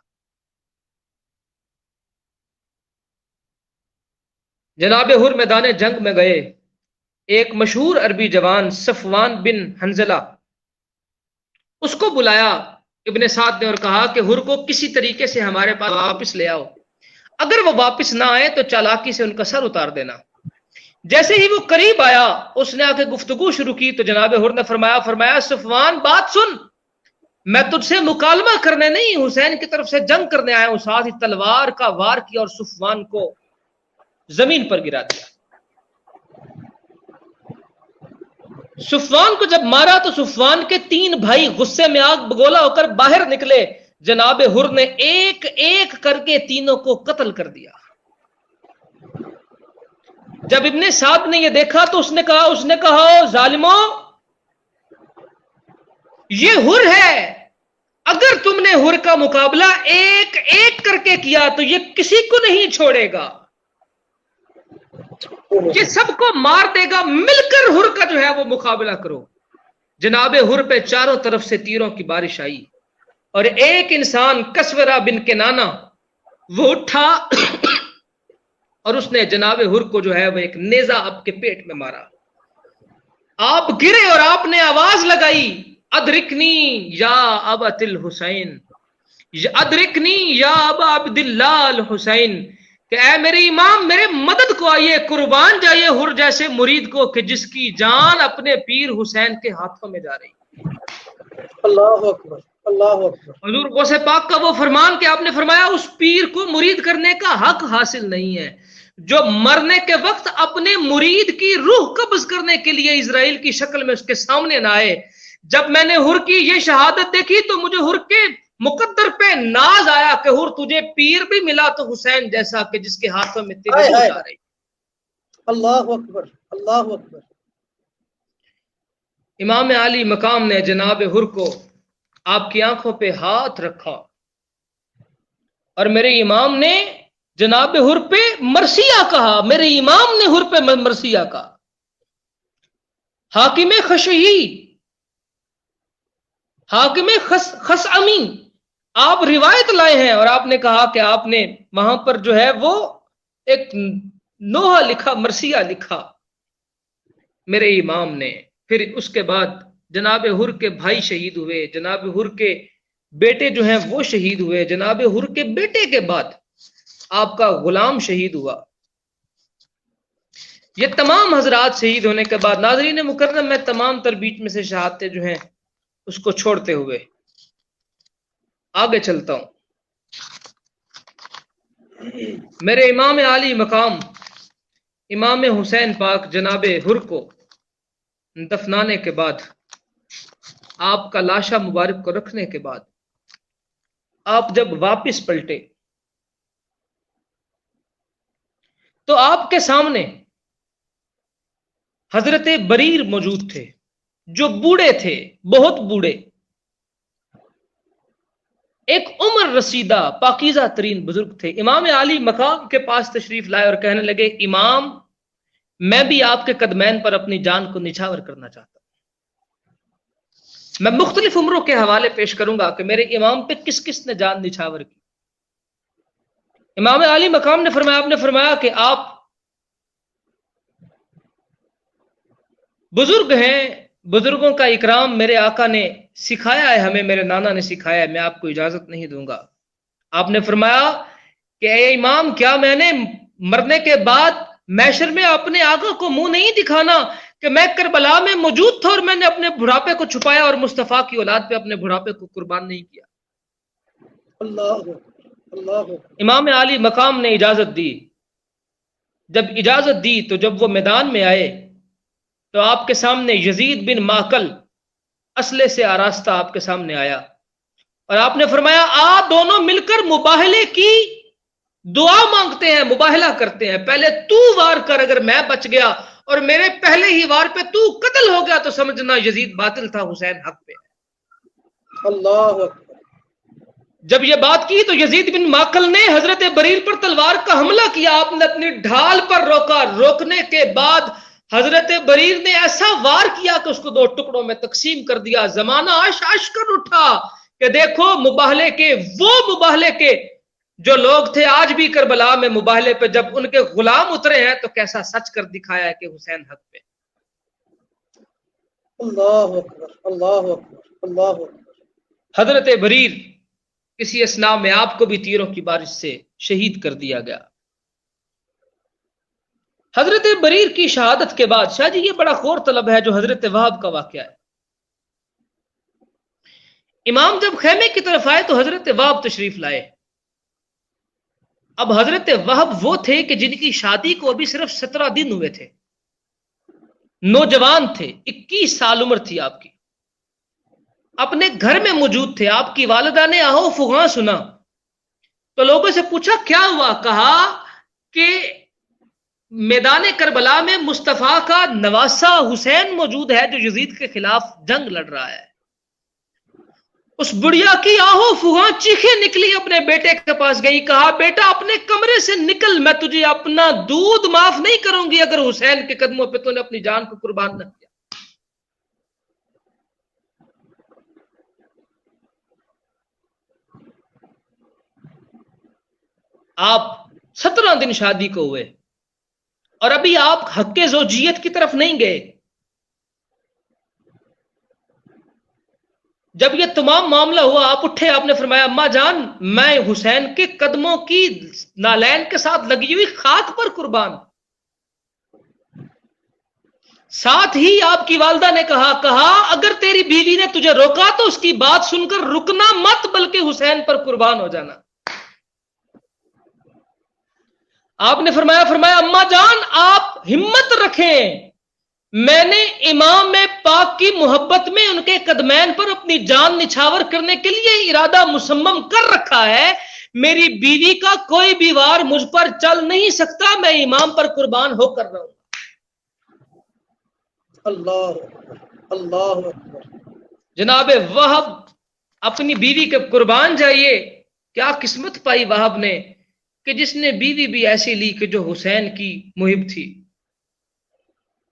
جناب ہر میدان جنگ میں گئے. ایک مشہور عربی جوان صفوان بن حنزلہ، اس کو بلایا ابن سعد نے اور کہا کہ ہر کو کسی طریقے سے ہمارے پاس واپس لے آؤ. اگر وہ واپس نہ آئے تو چالاکی سے ان کا سر اتار دینا. جیسے ہی وہ قریب آیا اس نے آ کے گفتگو شروع کی تو جناب ہر نے فرمایا صفوان بات سن، میں تجھ سے مکالمہ کرنے نہیں، حسین کی طرف سے جنگ کرنے آیا ہوں. ساتھ ہی تلوار کا وار کیا اور صفوان کو زمین پر گرا دیا. صفوان کو جب مارا تو صفوان کے 3 بھائی غصے میں آگ بگولا ہو کر باہر نکلے. جناب ہر نے ایک ایک کر کے تینوں کو قتل کر دیا. جب ابن سعد نے یہ دیکھا تو اس نے کہا ظالموں، یہ ہر ہے، اگر تم نے ہر کا مقابلہ ایک ایک کر کے کیا تو یہ کسی کو نہیں چھوڑے گا، یہ سب کو مار دے گا. مل کر ہر کا جو ہے وہ مقابلہ کرو. جناب ہر پہ چاروں طرف سے تیروں کی بارش آئی اور ایک انسان کسورہ بن کنانہ وہ اٹھا اور اس نے جناب حر کو جو ہے وہ ایک نیزہ آپ کے پیٹ میں مارا. آپ گرے اور آپ نے آواز لگائی ادرکنی یا ابا الحسین، ادرکنی یا ابا عبد اللہ الحسین، کہ اے میرے امام میرے مدد کو آئیے، قربان جائیے حر جیسے مرید کو کہ جس کی جان اپنے پیر حسین کے ہاتھوں میں جا رہی. اللہ اکبر، اللہ اکبر. حضور غوث پاک کا وہ فرمان کہ آپ نے فرمایا اس پیر کو مرید کرنے کا حق حاصل نہیں ہے جو مرنے کے وقت اپنے مرید کی روح قبض کرنے کے لیے اسرائیل کی شکل میں اس کے سامنے نہ آئے. جب میں نے حر کی یہ شہادت دیکھی تو مجھے حر کے مقدر پہ ناز آیا کہ حر تجھے پیر بھی ملا تو حسین جیسا کہ جس کے ہاتھوں میں تیری روح جا رہی. اللہ اکبر، اللہ اکبر. امام علی مقام نے جناب حر کو آپ کی آنکھوں پہ ہاتھ رکھا اور میرے امام نے جناب حر پہ مرثیہ کہا. میرے امام نے حر پہ مرثیہ کہا. حاکم خشعی، حاکم خسعمی آپ روایت لائے ہیں اور آپ نے کہا کہ آپ نے وہاں پر جو ہے وہ ایک نوحہ لکھا، مرثیہ لکھا میرے امام نے. پھر اس کے بعد جناب حر کے بھائی شہید ہوئے، جناب حر کے بیٹے جو ہیں وہ شہید ہوئے، جناب حر کے بیٹے کے بعد آپ کا غلام شہید ہوا. یہ تمام حضرات شہید ہونے کے بعد ناظرین مکرم میں تمام تر بیچ میں سے شہادتیں جو ہیں اس کو چھوڑتے ہوئے آگے چلتا ہوں. میرے امام علی مقام امام حسین پاک جناب حر کو دفنانے کے بعد، آپ کا لاشا مبارک کو رکھنے کے بعد آپ جب واپس پلٹے تو آپ کے سامنے حضرت بریر موجود تھے جو بوڑھے تھے، بہت بوڑھے، ایک عمر رسیدہ پاکیزہ ترین بزرگ تھے. امام علی مقام کے پاس تشریف لائے اور کہنے لگے امام میں بھی آپ کے قدمین پر اپنی جان کو نچھاور کرنا چاہتا ہوں. میں مختلف عمروں کے حوالے پیش کروں گا کہ میرے امام پہ کس کس نے جان نچھاور کی. امام علی مقام نے فرمایا، آپ نے فرمایا کہ آپ بزرگ ہیں، بزرگوں کا اکرام میرے آقا نے سکھایا ہے ہمیں، میرے نانا نے سکھایا ہے، میں آپ کو اجازت نہیں دوں گا. آپ نے فرمایا کہ اے امام کیا میں نے مرنے کے بعد محشر میں اپنے آقا کو منہ نہیں دکھانا کہ میں کربلا میں موجود تھا اور میں نے اپنے بڑھاپے کو چھپایا اور مصطفیٰ کی اولاد پہ اپنے بڑھاپے کو قربان نہیں کیا. اللہ اللہ. امام علی مقام نے اجازت دی. جب اجازت دی تو جب وہ میدان میں آئے تو آپ کے سامنے یزید بن ماکل اسلحے سے آراستہ آپ کے سامنے آیا اور آپ نے فرمایا آپ دونوں مل کر مباہلے کی دعا مانگتے ہیں، مباہلہ کرتے ہیں. پہلے تو وار کر، اگر میں بچ گیا اور میرے پہلے ہی وار پہ تو قتل ہو گیا تو سمجھنا یزید باطل تھا، حسین حق پہ. اللہ اکبر. جب یہ بات کی تو یزید بن ماکل نے حضرت بریر پر تلوار کا حملہ کیا. آپ نے اپنی ڈھال پر روکا، روکنے کے بعد حضرت بریر نے ایسا وار کیا کہ اس کو 2 ٹکڑوں میں تقسیم کر دیا. زمانہ عش کر اٹھا کہ دیکھو مباہلے کے جو لوگ تھے آج بھی کربلا میں مباہلے پہ جب ان کے غلام اترے ہیں تو کیسا سچ کر دکھایا ہے کہ حسین حق پہ. اللہ اکبر، اللہ اکبر، اللہ اکبر. حضرت بریر کسی اسنا میں آپ کو بھی تیروں کی بارش سے شہید کر دیا گیا. حضرت بریر کی شہادت کے بعد شاہ جی یہ بڑا غور طلب ہے جو حضرت وہب کا واقعہ ہے. امام جب خیمے کی طرف آئے تو حضرت وہب تشریف لائے. اب حضرت وہب وہ تھے کہ جن کی شادی کو ابھی صرف 17 دن ہوئے تھے، نوجوان تھے، 21 سال عمر تھی آپ کی، اپنے گھر میں موجود تھے. آپ کی والدہ نے آہو فغاں سنا تو لوگوں سے پوچھا کیا ہوا؟ کہا کہ میدان کربلا میں مصطفیٰ کا نواسا حسین موجود ہے جو یزید کے خلاف جنگ لڑ رہا ہے. اس بڑھیا کی آہو فغاں چیخیں نکلی، اپنے بیٹے کے پاس گئی، کہا بیٹا اپنے کمرے سے نکل، میں تجھے اپنا دودھ معاف نہیں کروں گی اگر حسین کے قدموں پہ تو نے اپنی جان کو قربان نہ کیا. آپ 17 دن شادی کو ہوئے اور ابھی آپ حق زوجیت کی طرف نہیں گئے. جب یہ تمام معاملہ ہوا آپ اٹھے, آپ نے فرمایا اماں جان میں حسین کے قدموں کی نالین کے ساتھ لگی ہوئی خاک پر قربان. ساتھ ہی آپ کی والدہ نے کہا اگر تیری بیوی نے تجھے روکا تو اس کی بات سن کر رکنا مت, بلکہ حسین پر قربان ہو جانا. آپ نے فرمایا اماں جان آپ ہمت رکھیں, میں نے امام پاک کی محبت میں ان کے قدمین پر اپنی جان نچھاور کرنے کے لیے ارادہ مسمم کر رکھا ہے. میری بیوی کا کوئی بھی وار مجھ پر چل نہیں سکتا, میں امام پر قربان ہو کر رہا ہوں. اللہ اللہ اکبر. جناب وہب اپنی بیوی کے قربان جائیے. کیا قسمت پائی وہب نے کہ جس نے بیوی بھی ایسی لی کہ جو حسین کی محب تھی.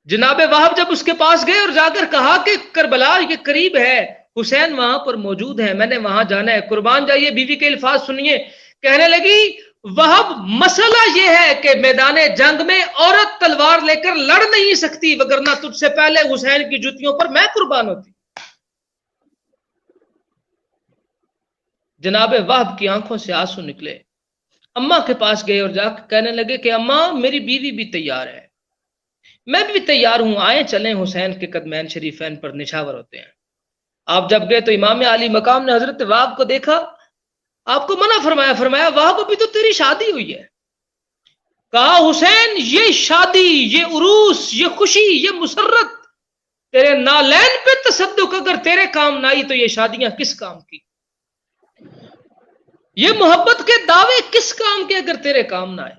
جناب وہب جب اس کے پاس گئے اور جا کر کہا کہ کربلا یہ قریب ہے, حسین وہاں پر موجود ہے, میں نے وہاں جانا ہے, قربان جائیے. بیوی کے الفاظ سنیے. کہنے لگی وہب مسئلہ یہ ہے کہ میدان جنگ میں عورت تلوار لے کر لڑ نہیں سکتی, وگرنہ تجھ سے پہلے حسین کی جوتیوں پر میں قربان ہوتی. جناب وہب کی آنکھوں سے آنسو نکلے. اماں کے پاس گئے اور جا کے کہنے لگے کہ اماں میری بیوی بھی تیار ہے, میں بھی تیار ہوں, آئیں چلیں حسین کے قدمین شریفین پر نچھاور ہوتے ہیں. آپ جب گئے تو امام علی مقام نے حضرت وہب کو دیکھا, آپ کو منع فرمایا وہب ابھی تو تیری شادی ہوئی ہے. کہا حسین یہ شادی, یہ عروس, یہ خوشی, یہ مسرت تیرے نالین پہ تصدق اگر تیرے کام نہ آئی تو یہ شادیاں کس کام کی, یہ محبت کے دعوے کس کام کے اگر تیرے کام نہ آئے.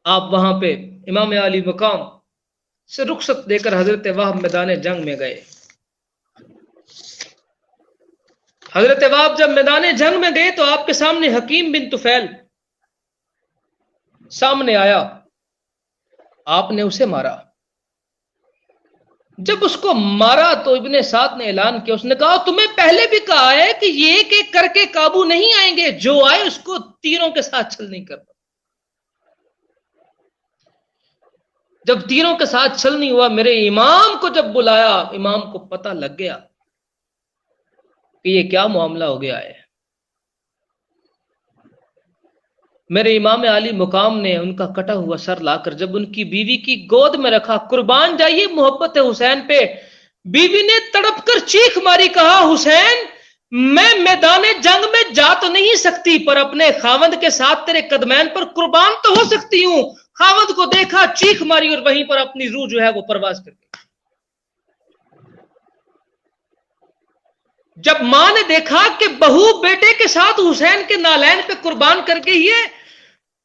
آپ وہاں پہ امام علی مقام سے رخصت دے کر حضرت وہب میدان جنگ میں گئے. حضرت وہب جب میدان جنگ میں گئے تو آپ کے سامنے حکیم بن طفیل سامنے آیا, آپ نے اسے مارا. جب اس کو مارا تو ابن سعد نے اعلان کیا, اس نے کہا تمہیں پہلے بھی کہا ہے کہ یہ ایک ایک کر کے قابو نہیں آئیں گے, جو آئے اس کو تیروں کے ساتھ چھل نہیں کرنا. جب تیروں کے ساتھ چھل نہیں ہوا, میرے امام کو جب بلایا, امام کو پتہ لگ گیا کہ یہ کیا معاملہ ہو گیا ہے. میرے امام علی مقام نے ان کا کٹا ہوا سر لا کر جب ان کی بیوی کی گود میں رکھا, قربان جائیے محبت حسین پہ, بیوی نے تڑپ کر چیخ ماری, کہا حسین میں میدان جنگ میں جا تو نہیں سکتی پر اپنے خاوند کے ساتھ تیرے قدمین پر قربان تو ہو سکتی ہوں. خاوند کو دیکھا, چیخ ماری اور وہیں پر اپنی روح جو ہے وہ پرواز کر گئی. جب ماں نے دیکھا کہ بہو بیٹے کے ساتھ حسین کے نالین پہ قربان کر گئی ہے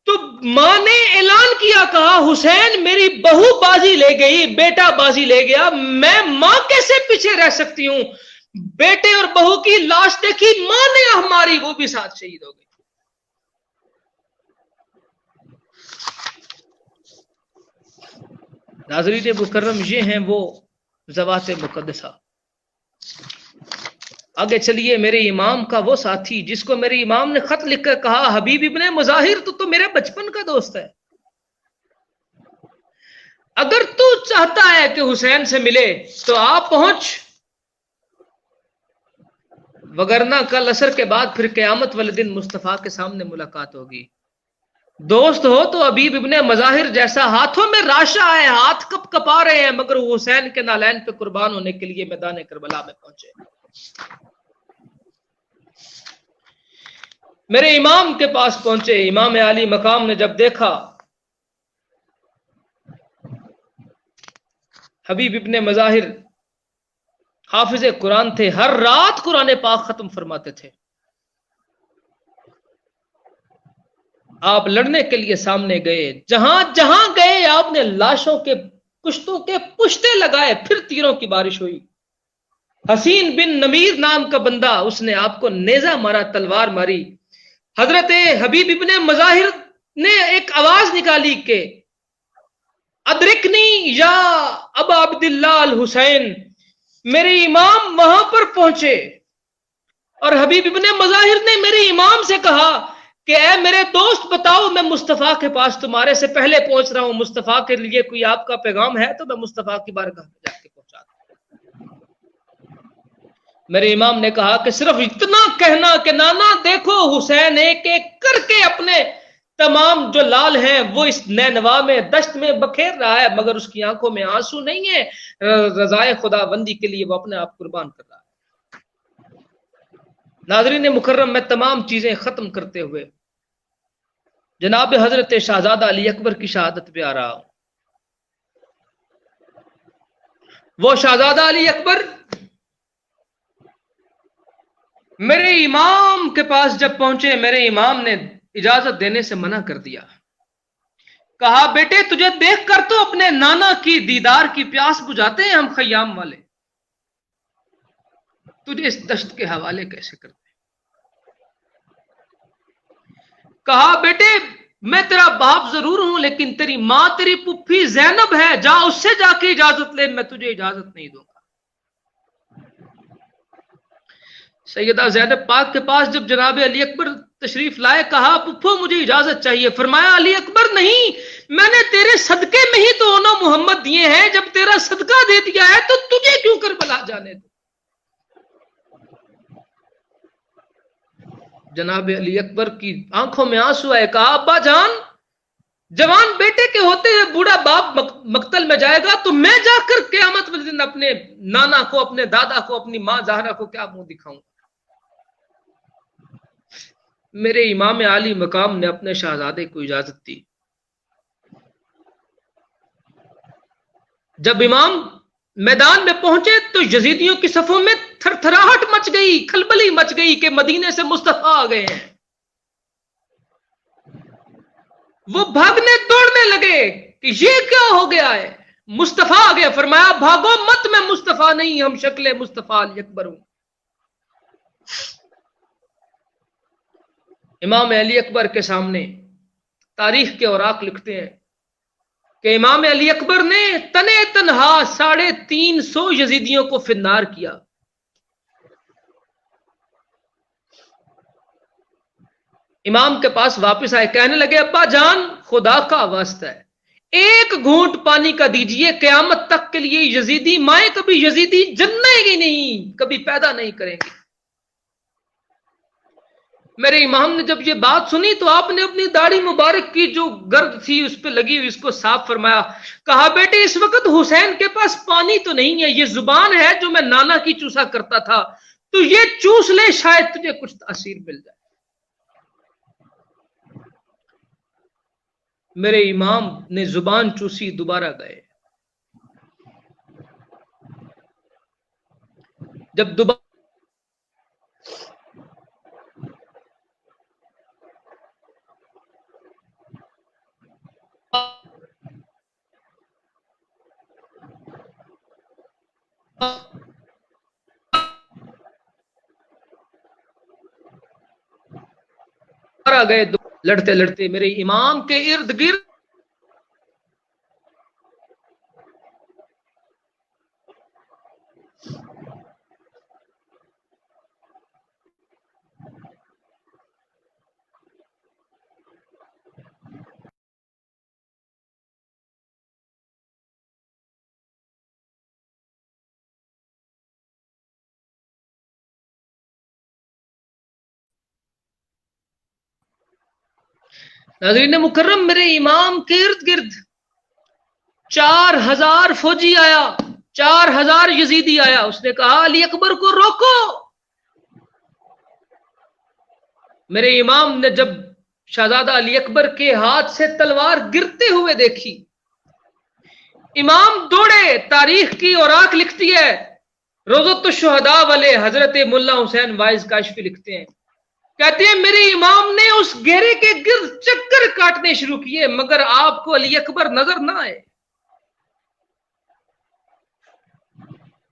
تو ماں نے اعلان کیا, کہا حسین میری بہو بازی لے گئی, بیٹا بازی لے گیا, میں ماں کیسے پیچھے رہ سکتی ہوں. بیٹے اور بہو کی لاش دیکھی, ماں نے ہماری, وہ بھی ساتھ شہید ہو گئی. ناظرین مکرم یہ ہیں وہ ذوات مقدسہ. آگے چلیے, میرے امام کا وہ ساتھی جس کو میرے امام نے خط لکھ کر کہا حبیب ابن مظاہر تو میرے بچپن کا دوست ہے, اگر تو چاہتا ہے کہ حسین سے ملے تو آپ پہنچ, وگرنہ کل عصر کے بعد پھر قیامت والے دن مصطفیٰ کے سامنے ملاقات ہوگی. دوست ہو تو حبیب ابن مظاہر جیسا, ہاتھوں میں راشا ہے, ہاتھ کپ کپا رہے ہیں, مگر وہ حسین کے نالین پہ قربان ہونے کے لیے میدان کربلا میں پہنچے. میرے امام کے پاس پہنچے. امام علی مقام نے جب دیکھا حبیب ابن مظاہر حافظ قرآن تھے, ہر رات قرآن پاک ختم فرماتے تھے, آپ لڑنے کے لیے سامنے گئے, جہاں جہاں گئے آپ نے لاشوں کے کشتوں کے پشتے لگائے, پھر تیروں کی بارش ہوئی. حسین بن نمیر نام کا بندہ, اس نے آپ کو نیزہ مارا, تلوار ماری. حضرت حبیب ابن مظاہر نے ایک آواز نکالی کہ ادرکنی یا ابا عبداللہ الحسین. میرے امام وہاں پر پہنچے اور حبیب ابن مظاہر نے میرے امام سے کہا کہ اے میرے دوست بتاؤ، میں مصطفیٰ کے پاس تمہارے سے پہلے پہنچ رہا ہوں، مصطفیٰ کے لیے کوئی آپ کا پیغام ہے تو میں مصطفیٰ کی بارگاہ میں جا کے پہنچا دوں۔ میرے امام نے کہا کہ صرف اتنا کہنا کہ نانا دیکھو حسین ایک ایک کر کے اپنے تمام جو لال ہیں وہ اس نینوا میں دشت میں بکھیر رہا ہے، مگر اس کی آنکھوں میں آنسو نہیں ہے، رضائے خدا بندی کے لیے وہ اپنے آپ قربان کر رہا ہے۔ ناظرین مکرم، میں تمام چیزیں ختم کرتے ہوئے جناب حضرت شہزادہ علی اکبر کی شہادت پہ آ رہا ہوں۔ وہ شہزادہ علی اکبر میرے امام کے پاس جب پہنچے، میرے امام نے اجازت دینے سے منع کر دیا، کہا بیٹے تجھے دیکھ کر تو اپنے نانا کی دیدار کی پیاس بجھاتے ہیں ہم خیام والے، تجھے اس دشت کے حوالے کیسے کرتے ہیں؟ کہا بیٹے میں تیرا باپ ضرور ہوں لیکن تیری ماں تیری پھپھی زینب ہے، جا اس سے جا کے اجازت لے، میں تجھے اجازت نہیں دوں گا۔ سیدہ زینب پاک کے پاس جب جناب علی اکبر تشریف لائے، کہا پھپھو مجھے اجازت چاہیے۔ فرمایا علی اکبر نہیں، میں نے تیرے صدقے میں ہی تو انہوں محمد دیے ہیں، جب تیرا صدقہ دے دیا ہے تو تجھے کیوں کربلا جانے دو۔ جناب علی اکبر کی آنکھوں میں آنسو آئے، کہا ابا جان جوان بیٹے کے ہوتے ہوئے بوڑھا باپ مقتل میں جائے گا تو میں جا کر قیامت والے دن اپنے نانا کو، اپنے دادا کو، اپنی ماں زہرا کو کیا منہ دکھاؤں گا؟ میرے امام عالی مقام نے اپنے شہزادے کو اجازت دی۔ جب امام میدان میں پہنچے تو یزیدیوں کی صفوں میں تھر تھراہٹ مچ گئی، کھلبلی مچ گئی کہ مدینے سے مصطفیٰ آ گئے ہیں۔ وہ بھاگنے دوڑنے لگے کہ یہ کیا ہو گیا ہے، مصطفیٰ آ گیا۔ فرمایا بھاگو مت، میں مصطفیٰ نہیں، ہم شکل مصطفیٰ علی اکبر ہوں۔ امام علی اکبر کے سامنے تاریخ کے اوراق لکھتے ہیں کہ امام علی اکبر نے تنے تنہا 350 یزیدیوں کو فنار کیا۔ امام کے پاس واپس آئے، کہنے لگے ابا جان خدا کا واسطہ ہے ایک گھونٹ پانی کا دیجئے، قیامت تک کے لیے یزیدی مائیں کبھی یزیدی جننے گی نہیں، کبھی پیدا نہیں کریں گے۔ میرے امام نے جب یہ بات سنی تو آپ نے اپنی داڑھی مبارک کی جو گرد تھی اس پہ لگی ہوئی اس کو صاف فرمایا، کہا بیٹے اس وقت حسین کے پاس پانی تو نہیں ہے، یہ زبان ہے جو میں نانا کی چوسا کرتا تھا، تو یہ چوس لے شاید تجھے کچھ تاثیر مل جائے۔ میرے امام نے زبان چوسی، دوبارہ گئے۔ جب دوبارہ گئے لڑتے لڑتے میرے امام کے ارد گرد ناظرین مکرم، میرے امام کے ارد گرد 4000 فوجی آیا، 4000 یزیدی آیا۔ اس نے کہا علی اکبر کو روکو۔ میرے امام نے جب شہزادہ علی اکبر کے ہاتھ سے تلوار گرتے ہوئے دیکھی، امام دوڑے۔ تاریخ کی اوراق لکھتی ہے، روضۃ الشہداء والے حضرت ملا حسین وائز کاشفی لکھتے ہیں، کہتے ہیں میرے امام نے اس گھیرے کے گرد چکر کاٹنے شروع کیے مگر آپ کو علی اکبر نظر نہ آئے۔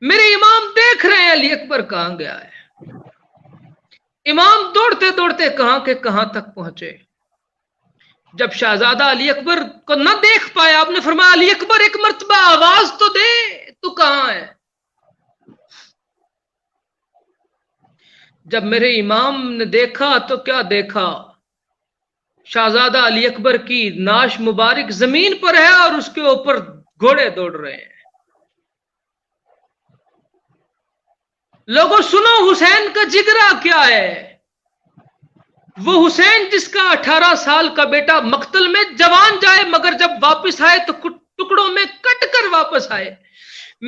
میرے امام دیکھ رہے ہیں علی اکبر کہاں گیا ہے۔ امام دوڑتے دوڑتے کہاں کے کہاں تک پہنچے۔ جب شہزادہ علی اکبر کو نہ دیکھ پائے، آپ نے فرمایا علی اکبر ایک مرتبہ آواز تو دے، تو کہاں ہے؟ جب میرے امام نے دیکھا تو کیا دیکھا، شہزادہ علی اکبر کی ناش مبارک زمین پر ہے اور اس کے اوپر گھوڑے دوڑ رہے ہیں۔ لوگوں سنو حسین کا جگرا کیا ہے، وہ حسین جس کا 18 سال کا بیٹا مقتل میں جوان جائے مگر جب واپس آئے تو ٹکڑوں میں کٹ کر واپس آئے۔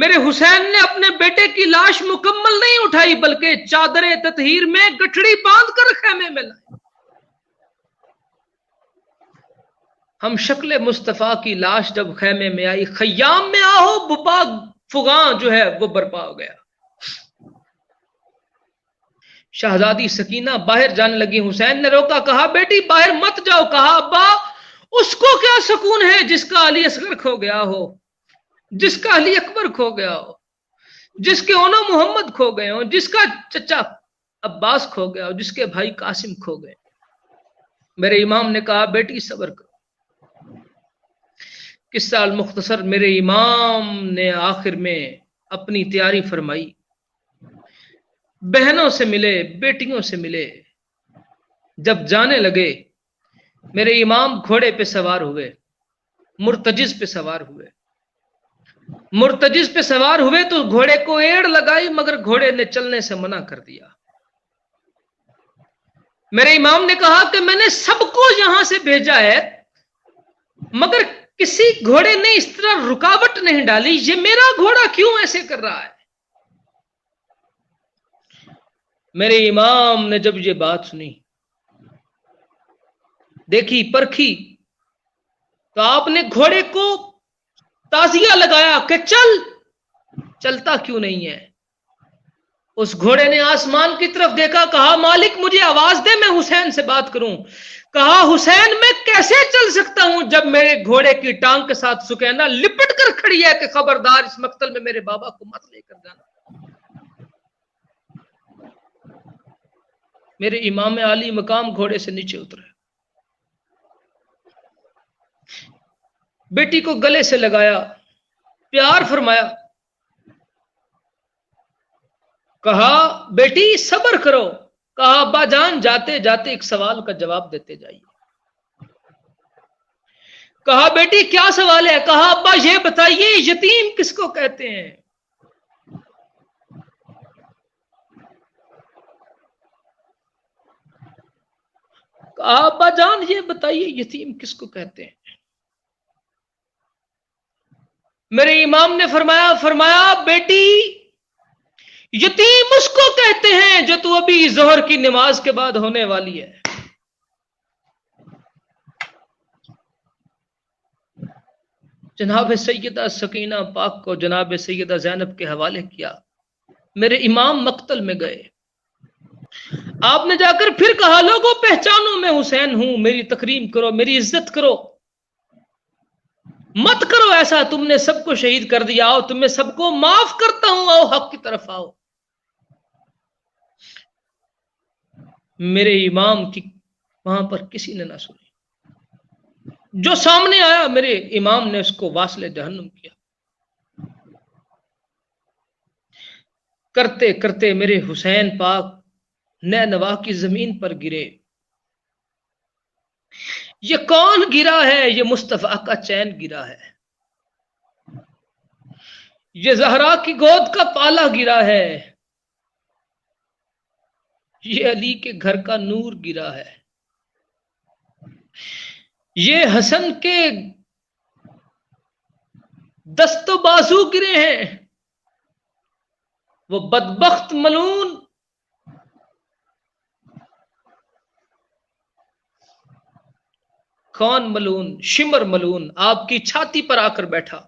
میرے حسین نے اپنے بیٹے کی لاش مکمل نہیں اٹھائی بلکہ چادر تطہیر میں گٹھڑی باندھ کر خیمے میں لائے۔ ہم شکل مصطفیٰ کی لاش جب خیمے میں آئی، خیام میں آہو بپا فغاں جو ہے وہ برپا ہو گیا۔ شہزادی سکینہ باہر جانے لگی، حسین نے روکا، کہا بیٹی باہر مت جاؤ۔ کہا ابا اس کو کیا سکون ہے جس کا علی اصغر کھو گیا ہو، جس کا علی اکبر کھو گیا ہو، جس کے اونو محمد کھو گئے ہوں، جس کا چچا عباس کھو گیا ہو، جس کے بھائی قاسم کھو گئے۔ میرے امام نے کہا بیٹی صبر کرو۔ قصہ المختصر، میرے امام نے آخر میں اپنی تیاری فرمائی، بہنوں سے ملے، بیٹیوں سے ملے۔ جب جانے لگے میرے امام گھوڑے پہ سوار ہوئے، مرتجز پہ سوار ہوئے۔ مرتجز پہ سوار ہوئے تو گھوڑے کو ایڑ لگائی مگر گھوڑے نے چلنے سے منع کر دیا۔ میرے امام نے کہا کہ میں نے سب کو یہاں سے بھیجا ہے مگر کسی گھوڑے نے اس طرح رکاوٹ نہیں ڈالی، یہ میرا گھوڑا کیوں ایسے کر رہا ہے؟ میرے امام نے جب یہ بات سنی، دیکھی، پرکھی، تو آپ نے گھوڑے کو تازیہ لگایا کہ چلتا کیوں نہیں ہے؟ اس گھوڑے نے آسمان کی طرف دیکھا، کہا مالک مجھے آواز دے میں حسین سے بات کروں۔ کہا حسین میں کیسے چل سکتا ہوں جب میرے گھوڑے کی ٹانگ کے ساتھ سکینہ لپٹ کر کھڑی ہے کہ خبردار اس مقتل میں میرے بابا کو مت لے کر جانا۔ میرے امام علی مقام گھوڑے سے نیچے اترے، بیٹی کو گلے سے لگایا، پیار فرمایا، کہا بیٹی صبر کرو۔ کہا ابا جان جاتے جاتے ایک سوال کا جواب دیتے جائیے۔ کہا بیٹی کیا سوال ہے؟ کہا ابا یہ بتائیے یتیم کس کو کہتے ہیں؟ کہا ابا جان یہ بتائیے یتیم کس کو کہتے ہیں؟ میرے امام نے فرمایا بیٹی یتیم اس کو کہتے ہیں جو تو ابھی ظہر کی نماز کے بعد ہونے والی ہے۔ جناب سیدہ سکینہ پاک کو جناب سیدہ زینب کے حوالے کیا۔ میرے امام مقتل میں گئے، آپ نے جا کر پھر کہا لوگوں پہچانو میں حسین ہوں، میری تکریم کرو، میری عزت کرو، مت کرو ایسا، تم نے سب کو شہید کر دیا، آؤ تمہیں سب کو معاف کرتا ہوں، آؤ حق کی طرف آؤ۔ میرے امام کی وہاں پر کسی نے نہ سنی، جو سامنے آیا میرے امام نے اس کو واصل جہنم کیا۔ کرتے کرتے میرے حسین پاک نینوا کی زمین پر گرے۔ یہ کون گرا ہے؟ یہ مصطفیٰ کا چین گرا ہے، یہ زہرا کی گود کا پالا گرا ہے، یہ علی کے گھر کا نور گرا ہے، یہ حسن کے دست و بازو گرے ہیں۔ وہ بدبخت ملعون کون ملعون؟ شمر ملعون آپ کی چھاتی پر آ کر بیٹھا،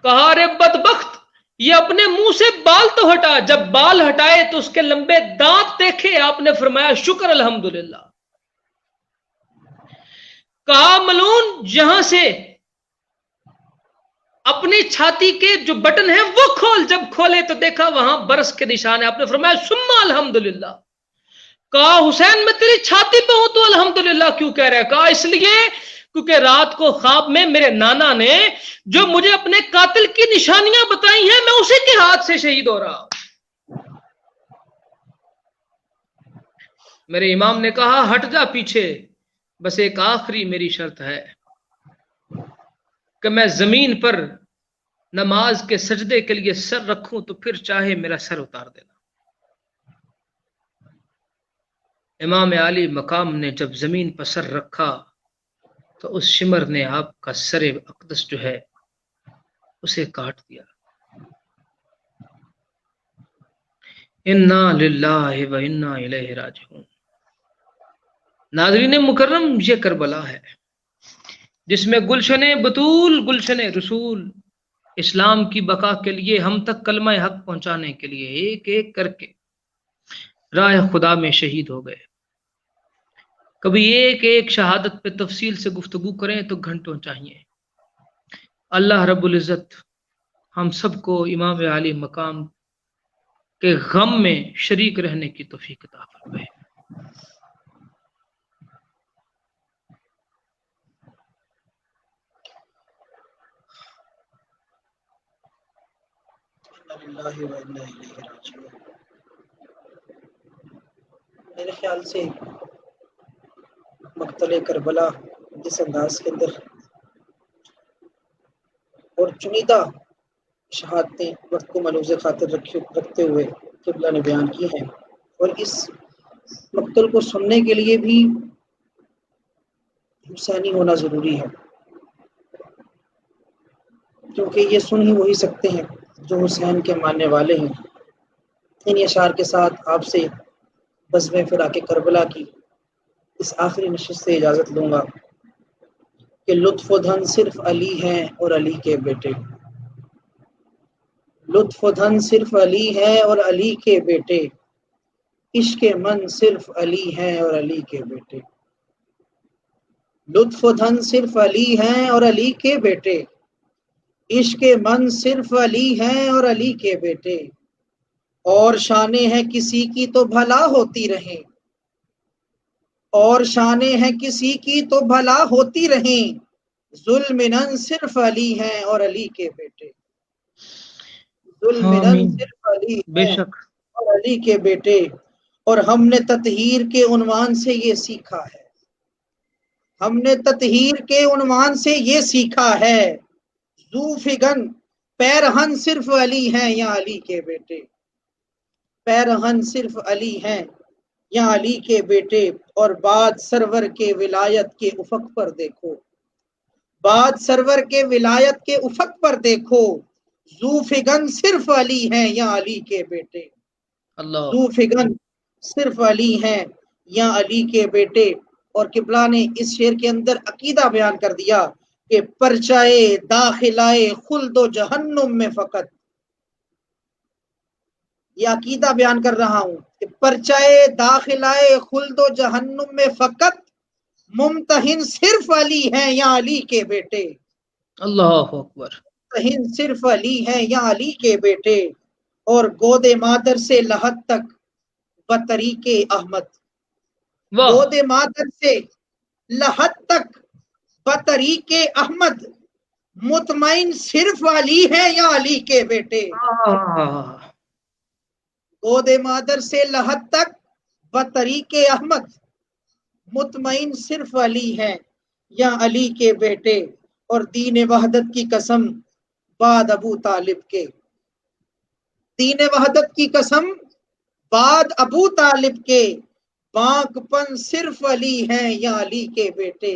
کہا رے بدبخت یہ اپنے منہ سے بال تو ہٹا۔ جب بال ہٹائے تو اس کے لمبے دانت دیکھے، آپ نے فرمایا شکر الحمدللہ۔ کہا ملعون یہاں سے اپنی چھاتی کے جو بٹن ہیں وہ کھول۔ جب کھولے تو دیکھا وہاں برس کے نشان ہے، آپ نے فرمایا ثم الحمدللہ۔ کہا حسین میں تیری چھاتی پہ ہوں تو الحمدللہ کیوں کہہ رہا ہے؟ کہا اس لیے کیونکہ رات کو خواب میں میرے نانا نے جو مجھے اپنے قاتل کی نشانیاں بتائی ہیں میں اسی کے ہاتھ سے شہید ہو رہا ہوں۔ میرے امام نے کہا ہٹ جا پیچھے، بس ایک آخری میری شرط ہے کہ میں زمین پر نماز کے سجدے کے لیے سر رکھوں تو پھر چاہے میرا سر اتار دینا۔ امام علی مقام نے جب زمین پر سر رکھا تو اس شمر نے آپ کا سر اقدس جو ہے اسے کاٹ دیا۔ انا للہ و انا الیہ راجعون۔ ناظرین مکرم، یہ کربلا ہے جس میں گلشن بطول، گلشن رسول اسلام کی بقا کے لیے، ہم تک کلمہ حق پہنچانے کے لیے ایک ایک کر کے راہ خدا میں شہید ہو گئے۔ کبھی ایک ایک شہادت پہ تفصیل سے گفتگو کریں تو گھنٹوں چاہیے۔ اللہ رب العزت ہم سب کو امام علی مقام کے غم میں شریک رہنے کی توفیق عطا فرمائے۔ میرے خیال سے مقتل کربلا جس انداز کے اندر اور چنیدہ شہادتیں وقت کو ملوز خاطر رکھتے ہوئے قبلہ نے بیان کی ہیں، اور اس مقتل کو سننے کے لیے بھی حسینی ہونا ضروری ہے، کیونکہ یہ سن ہی وہی سکتے ہیں جو حسین کے ماننے والے ہیں۔ ان اشعار کے ساتھ آپ سے بزم فراق کربلا کی اس آخری نشست سے اجازت لوں گا کہ لطف و دھن صرف علی ہیں اور علی کے بیٹے، لطف و دھن صرف علی ہے اور علی کے بیٹے، عشق من صرف علی ہیں اور علی کے بیٹے، لطف و دھن صرف علی ہیں اور علی کے بیٹے، عشق من صرف علی ہیں اور علی کے بیٹے، اور شانیں ہیں کسی کی تو بھلا ہوتی رہیں، اور شانیں ہیں کسی کی تو بھلا ہوتی رہیں، ذوالمنن صرف علی ہیں اور علی کے بیٹے، ذوالمنن آمین۔ صرف علی بے ہیں شک۔ اور علی کے بیٹے، اور ہم نے تطہیر کے عنوان سے یہ سیکھا ہے، ہم نے تطہیر کے عنوان سے یہ سیکھا ہے، ذو فگن پیرہن صرف علی ہیں یا علی کے بیٹے، پیرہن صرف علی ہیں یا علی کے بیٹے، اور بعد سرور کے ولایت کے افق پر دیکھو، بعد سرور کے ولایت کے افق پر دیکھو، ذو فگن صرف علی ہیں یا علی کے بیٹے، اللہ ذو فگن صرف علی ہیں یا علی کے بیٹے۔ اور قبلہ نے اس شعر کے اندر عقیدہ بیان کر دیا کہ پرچائے داخلائے خلد و جہنم میں فقط، یہ عقیدہ بیان کر رہا ہوں کہ پرچائے داخلائے خلد و جہنم میں فقط، ممتحن صرف علی ہیں یا علی کے بیٹے، اللہ اکبر۔ ممتحن صرف علی ہیں یا علی کے بیٹے، اور گود مادر سے لحد تک بطریق احمد، واہ۔ گود مادر سے لحد تک بطریق احمد، مطمئن صرف علی ہیں یا علی کے بیٹے، گود مادر سے لحد تک بطریق احمد، مطمئن صرف علی ہیں یا علی کے بیٹے، اور دین وحدت کی قسم بعد ابو طالب کے، دین وحدت کی قسم بعد ابو طالب کے، بانک پن صرف علی ہیں یا علی کے بیٹے،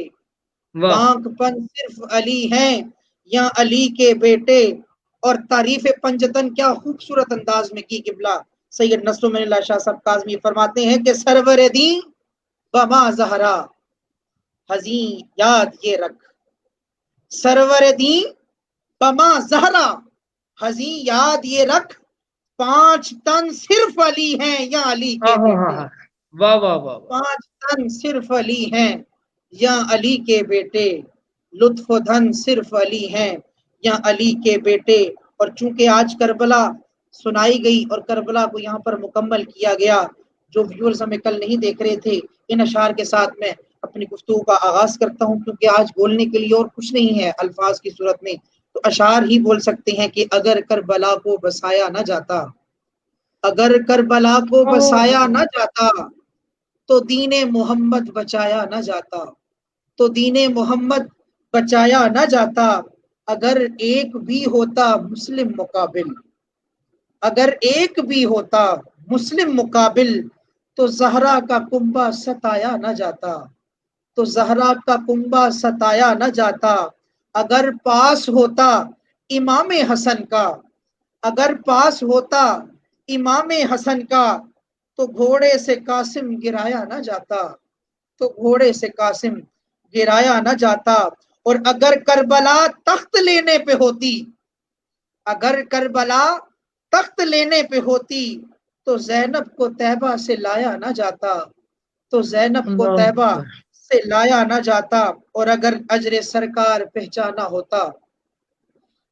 واہ۔ بانک پن صرف علی ہیں یا علی کے بیٹے۔ اور تعریف پنجتن کیا خوبصورت انداز میں کی قبلہ سید نصرالدین اللہ شاہ صاحب کاظمی فرماتے ہیں کہ سرور دین بما زہرا حزین یاد یہ رکھ، سرور دین بما زہرا حزین یاد یہ رکھ، 5 تن صرف علی ہیں یا علی کے بیٹے، واہ واہ واہ۔ 5 تن صرف علی ہیں یا علی کے بیٹے، لطف و دھن صرف علی ہیں یا علی کے بیٹے۔ اور چونکہ آج کربلا سنائی گئی اور کربلا کو یہاں پر مکمل کیا گیا، جو ویورز ہمیں کل نہیں دیکھ رہے تھے، ان اشعار کے ساتھ میں اپنی گفتگو کا آغاز کرتا ہوں، کیونکہ آج بولنے کے لیے اور کچھ نہیں ہے الفاظ کی صورت میں، تو اشعار ہی بول سکتے ہیں کہ اگر کربلا کو بسایا نہ جاتا، اگر کربلا کو بسایا نہ جاتا تو دین محمد بچایا نہ جاتا، تو دین محمد بچایا نہ جاتا، اگر ایک بھی ہوتا مسلم مقابل، اگر ایک بھی ہوتا مسلم مقابل، تو زہرا کا کنبہ ستایا نہ جاتا، تو زہرا کا کنبہ ستایا نہ جاتا، اگر پاس ہوتا امام حسن کا، اگر پاس ہوتا امام حسن کا، تو گھوڑے سے قاسم گرایا نہ جاتا، تو گھوڑے سے قاسم گرایا نہ جاتا، اور اگر کربلا تخت لینے پہ ہوتی، اگر کربلا تخت لینے پہ ہوتی، تو زینب کو طیبہ سے لایا نہ جاتا، تو زینب کو اللہ طیبہ اکبر۔ سے لایا نہ جاتا، اور اگر اجر سرکار پہچانا ہوتا،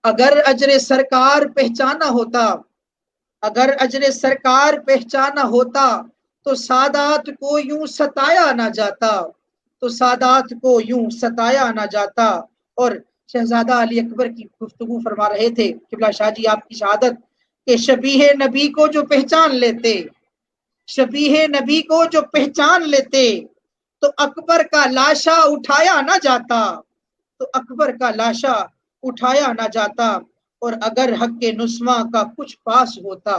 اگر اجر سرکار پہچانا ہوتا، اگر اجر سرکار پہچانا ہوتا، تو سادات کو یوں ستایا نہ جاتا، تو سادات کو یوں ستایا نہ جاتا۔ اور شہزادہ علی اکبر کی گفتگو فرما رہے تھے قبلہ شاہ جی آپ کی شہادت، کہ شبیہ نبی کو جو پہچان لیتے، شبیہ نبی کو جو پہچان لیتے، تو اکبر کا لاشا اٹھایا نہ جاتا، تو اکبر کا لاشا اٹھایا نہ جاتا۔ اور اگر حق کے نسواں کا کچھ پاس ہوتا،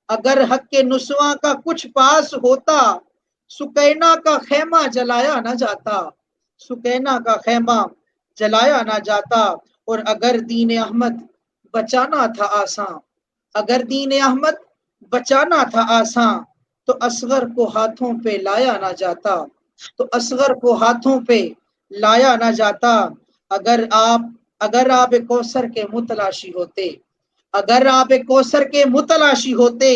اگر حق کے نسواں کا کچھ پاس ہوتا، سکینہ کا خیمہ جلایا نہ جاتا، سکینہ کا خیمہ جلایا نہ جاتا۔ اور اگر دین احمد بچانا تھا آساں، اگر دین احمد بچانا تھا آساں، تو اصغر کو ہاتھوں پہ لایا نہ جاتا، تو اصغر کو ہاتھوں پہ لایا نہ جاتا۔ اگر آپ کوثر کے متلاشی ہوتے، اگر آپ کوثر کے متلاشی ہوتے،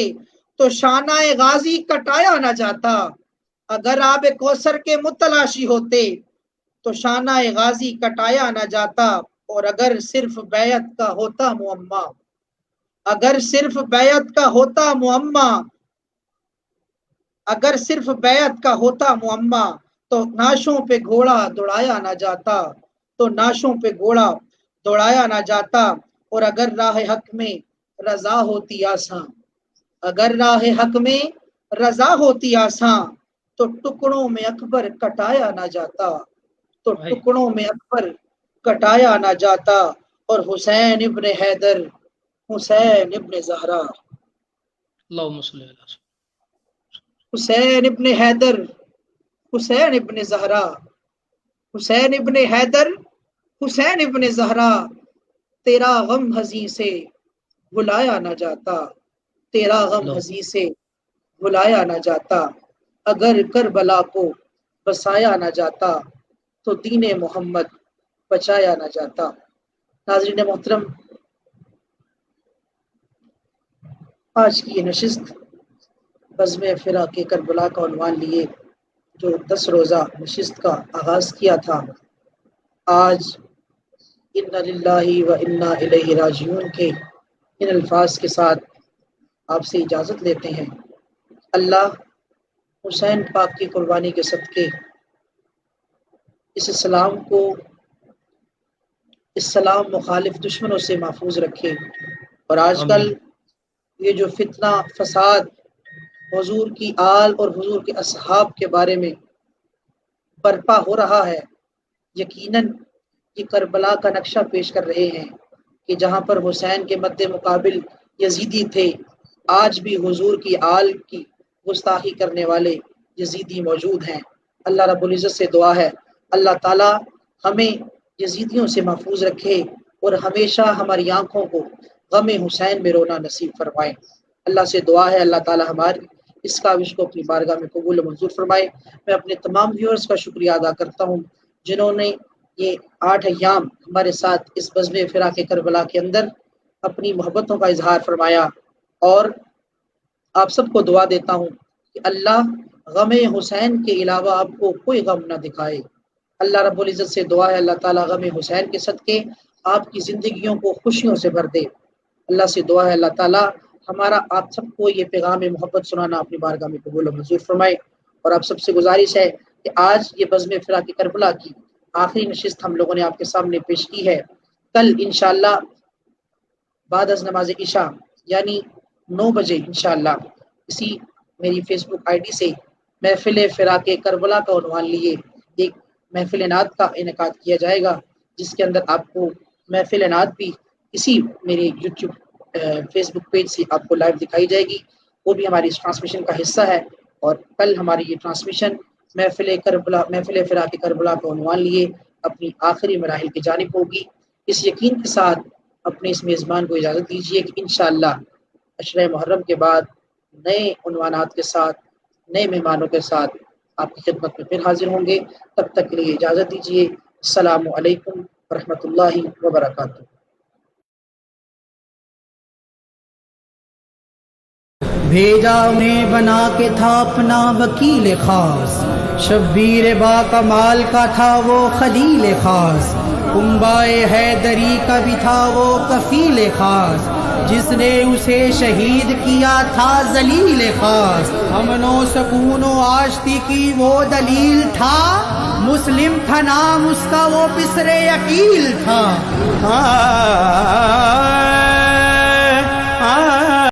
تو شانہ غازی کٹایا نہ جاتا، اگر آپ کوثر کے متلاشی ہوتے، تو شانہ غازی کٹایا نہ جاتا۔ اور اگر صرف بیعت کا ہوتا معمہ، اگر صرف بیعت کا ہوتا معمہ، اگر صرف بیعت کا ہوتا معمہ، تو ناشوں پہ گھوڑا دوڑایا نہ جاتا، تو ناشوں پہ گھوڑا دوڑایا نہ جاتا۔ اور اگر راہ حق میں رضا ہوتی آساں، اگر راہ حق میں رضا ہوتی آساں، تو ٹکڑوں میں اکبر کٹایا نہ جاتا، تو ٹکڑوں میں اکبر کٹایا نہ جاتا۔ اور حسین ابن حیدر، حسین ابن زہرا، اللہم صلی اللہ علیہ حسین ابن حیدر، حسین ابن زہرا، حسین ابن حیدر، حسین ابن زہرا، تیرا غم ہزی سے بھلایا نہ جاتا، تیرا غم وسلم۔ ہزی سے بھلایا نہ جاتا، اگر کربلا کو بسایا نہ جاتا، تو دین محمد بچایا نہ جاتا۔ ناظرین محترم، آج کی یہ نشست بزم فراق کربلا کا عنوان لیے جو 10 روزہ نشست کا آغاز کیا تھا، آج انا للہ و انا الیہ راجعون کے ان الفاظ کے ساتھ آپ سے اجازت لیتے ہیں۔ اللہ حسین پاک کی قربانی کے صدقے اس اسلام کو اسلام مخالف دشمنوں سے محفوظ رکھے۔ اور آج کل آمین۔ یہ جو فتنہ فساد حضور کی آل اور حضور کے اصحاب کے بارے میں برپا ہو رہا ہے، یقیناً یہ کربلا کا نقشہ پیش کر رہے ہیں کہ جہاں پر حسین کے مد مقابل یزیدی تھے، آج بھی حضور کی آل کی گستاخی کرنے والے یزیدی موجود ہیں۔ اللہ رب العزت سے دعا ہے اللہ تعالی ہمیں یزیدیوں سے محفوظ رکھے اور ہمیشہ ہماری آنکھوں کو غم حسین میں رونا نصیب فرمائے۔ اللہ سے دعا ہے اللہ تعالی ہماری اس کاوش کو اپنی بارگاہ میں قبول و منظور فرمائے۔ میں اپنے تمام ویورز کا شکریہ ادا کرتا ہوں جنہوں نے یہ 8 ایام ہمارے ساتھ اس بزم فراق کربلا کے اندر اپنی محبتوں کا اظہار فرمایا، اور آپ سب کو دعا دیتا ہوں کہ اللہ غم حسین کے علاوہ آپ کو کوئی غم نہ دکھائے۔ اللہ رب العزت سے دعا ہے اللہ تعالیٰ غم حسین کے صدقے آپ کی زندگیوں کو خوشیوں سے بھر دے۔ اللہ سے دعا ہے اللہ تعالیٰ ہمارا آپ سب کو یہ پیغام محبت سنانا اپنی بارگاہ میں قبول و منظور فرمائے۔ اور آپ سب سے گزارش ہے کہ آج یہ بزم فراق کربلا کی آخری نشست ہم لوگوں نے آپ کے سامنے پیش کی ہے۔ کل انشاءاللہ بعد از نماز عشاء یعنی 9 بجے انشاءاللہ اسی میری فیس بک آئی ڈی سے محفل فراق کربلا کا عنوان لیے ایک محفل نعت کا انعقاد کیا جائے گا، جس کے اندر آپ کو محفل نعت بھی اسی میرے یوٹیوب فیس بک پیج سے آپ کو لائیو دکھائی جائے گی، وہ بھی ہماری اس ٹرانسمیشن کا حصہ ہے۔ اور کل ہماری یہ ٹرانسمیشن محفل فراق کربلا کو عنوان لیے اپنی آخری مراحل کی جانب ہوگی۔ اس یقین کے ساتھ اپنے اس میزبان کو اجازت دیجیے کہ انشاءاللہ عشرہ محرم کے بعد نئے عنوانات کے ساتھ، نئے مہمانوں کے ساتھ آپ کی خدمت میں پھر حاضر ہوں گے۔ تب تک کے لیے اجازت دیجیے۔ السلام علیکم ورحمۃ اللہ وبرکاتہ۔ بھیجا انہیں بنا کے تھا اپنا وکیل خاص، شبیر با کمال کا تھا وہ خلیل خاص، کنبائے حیدری کا بھی تھا وہ کفیل خاص، جس نے اسے شہید کیا تھا ذلیل خاص، امن و سکون و آشتی کی وہ دلیل تھا، مسلم تھا نام اس کا وہ بسر عقیل تھا۔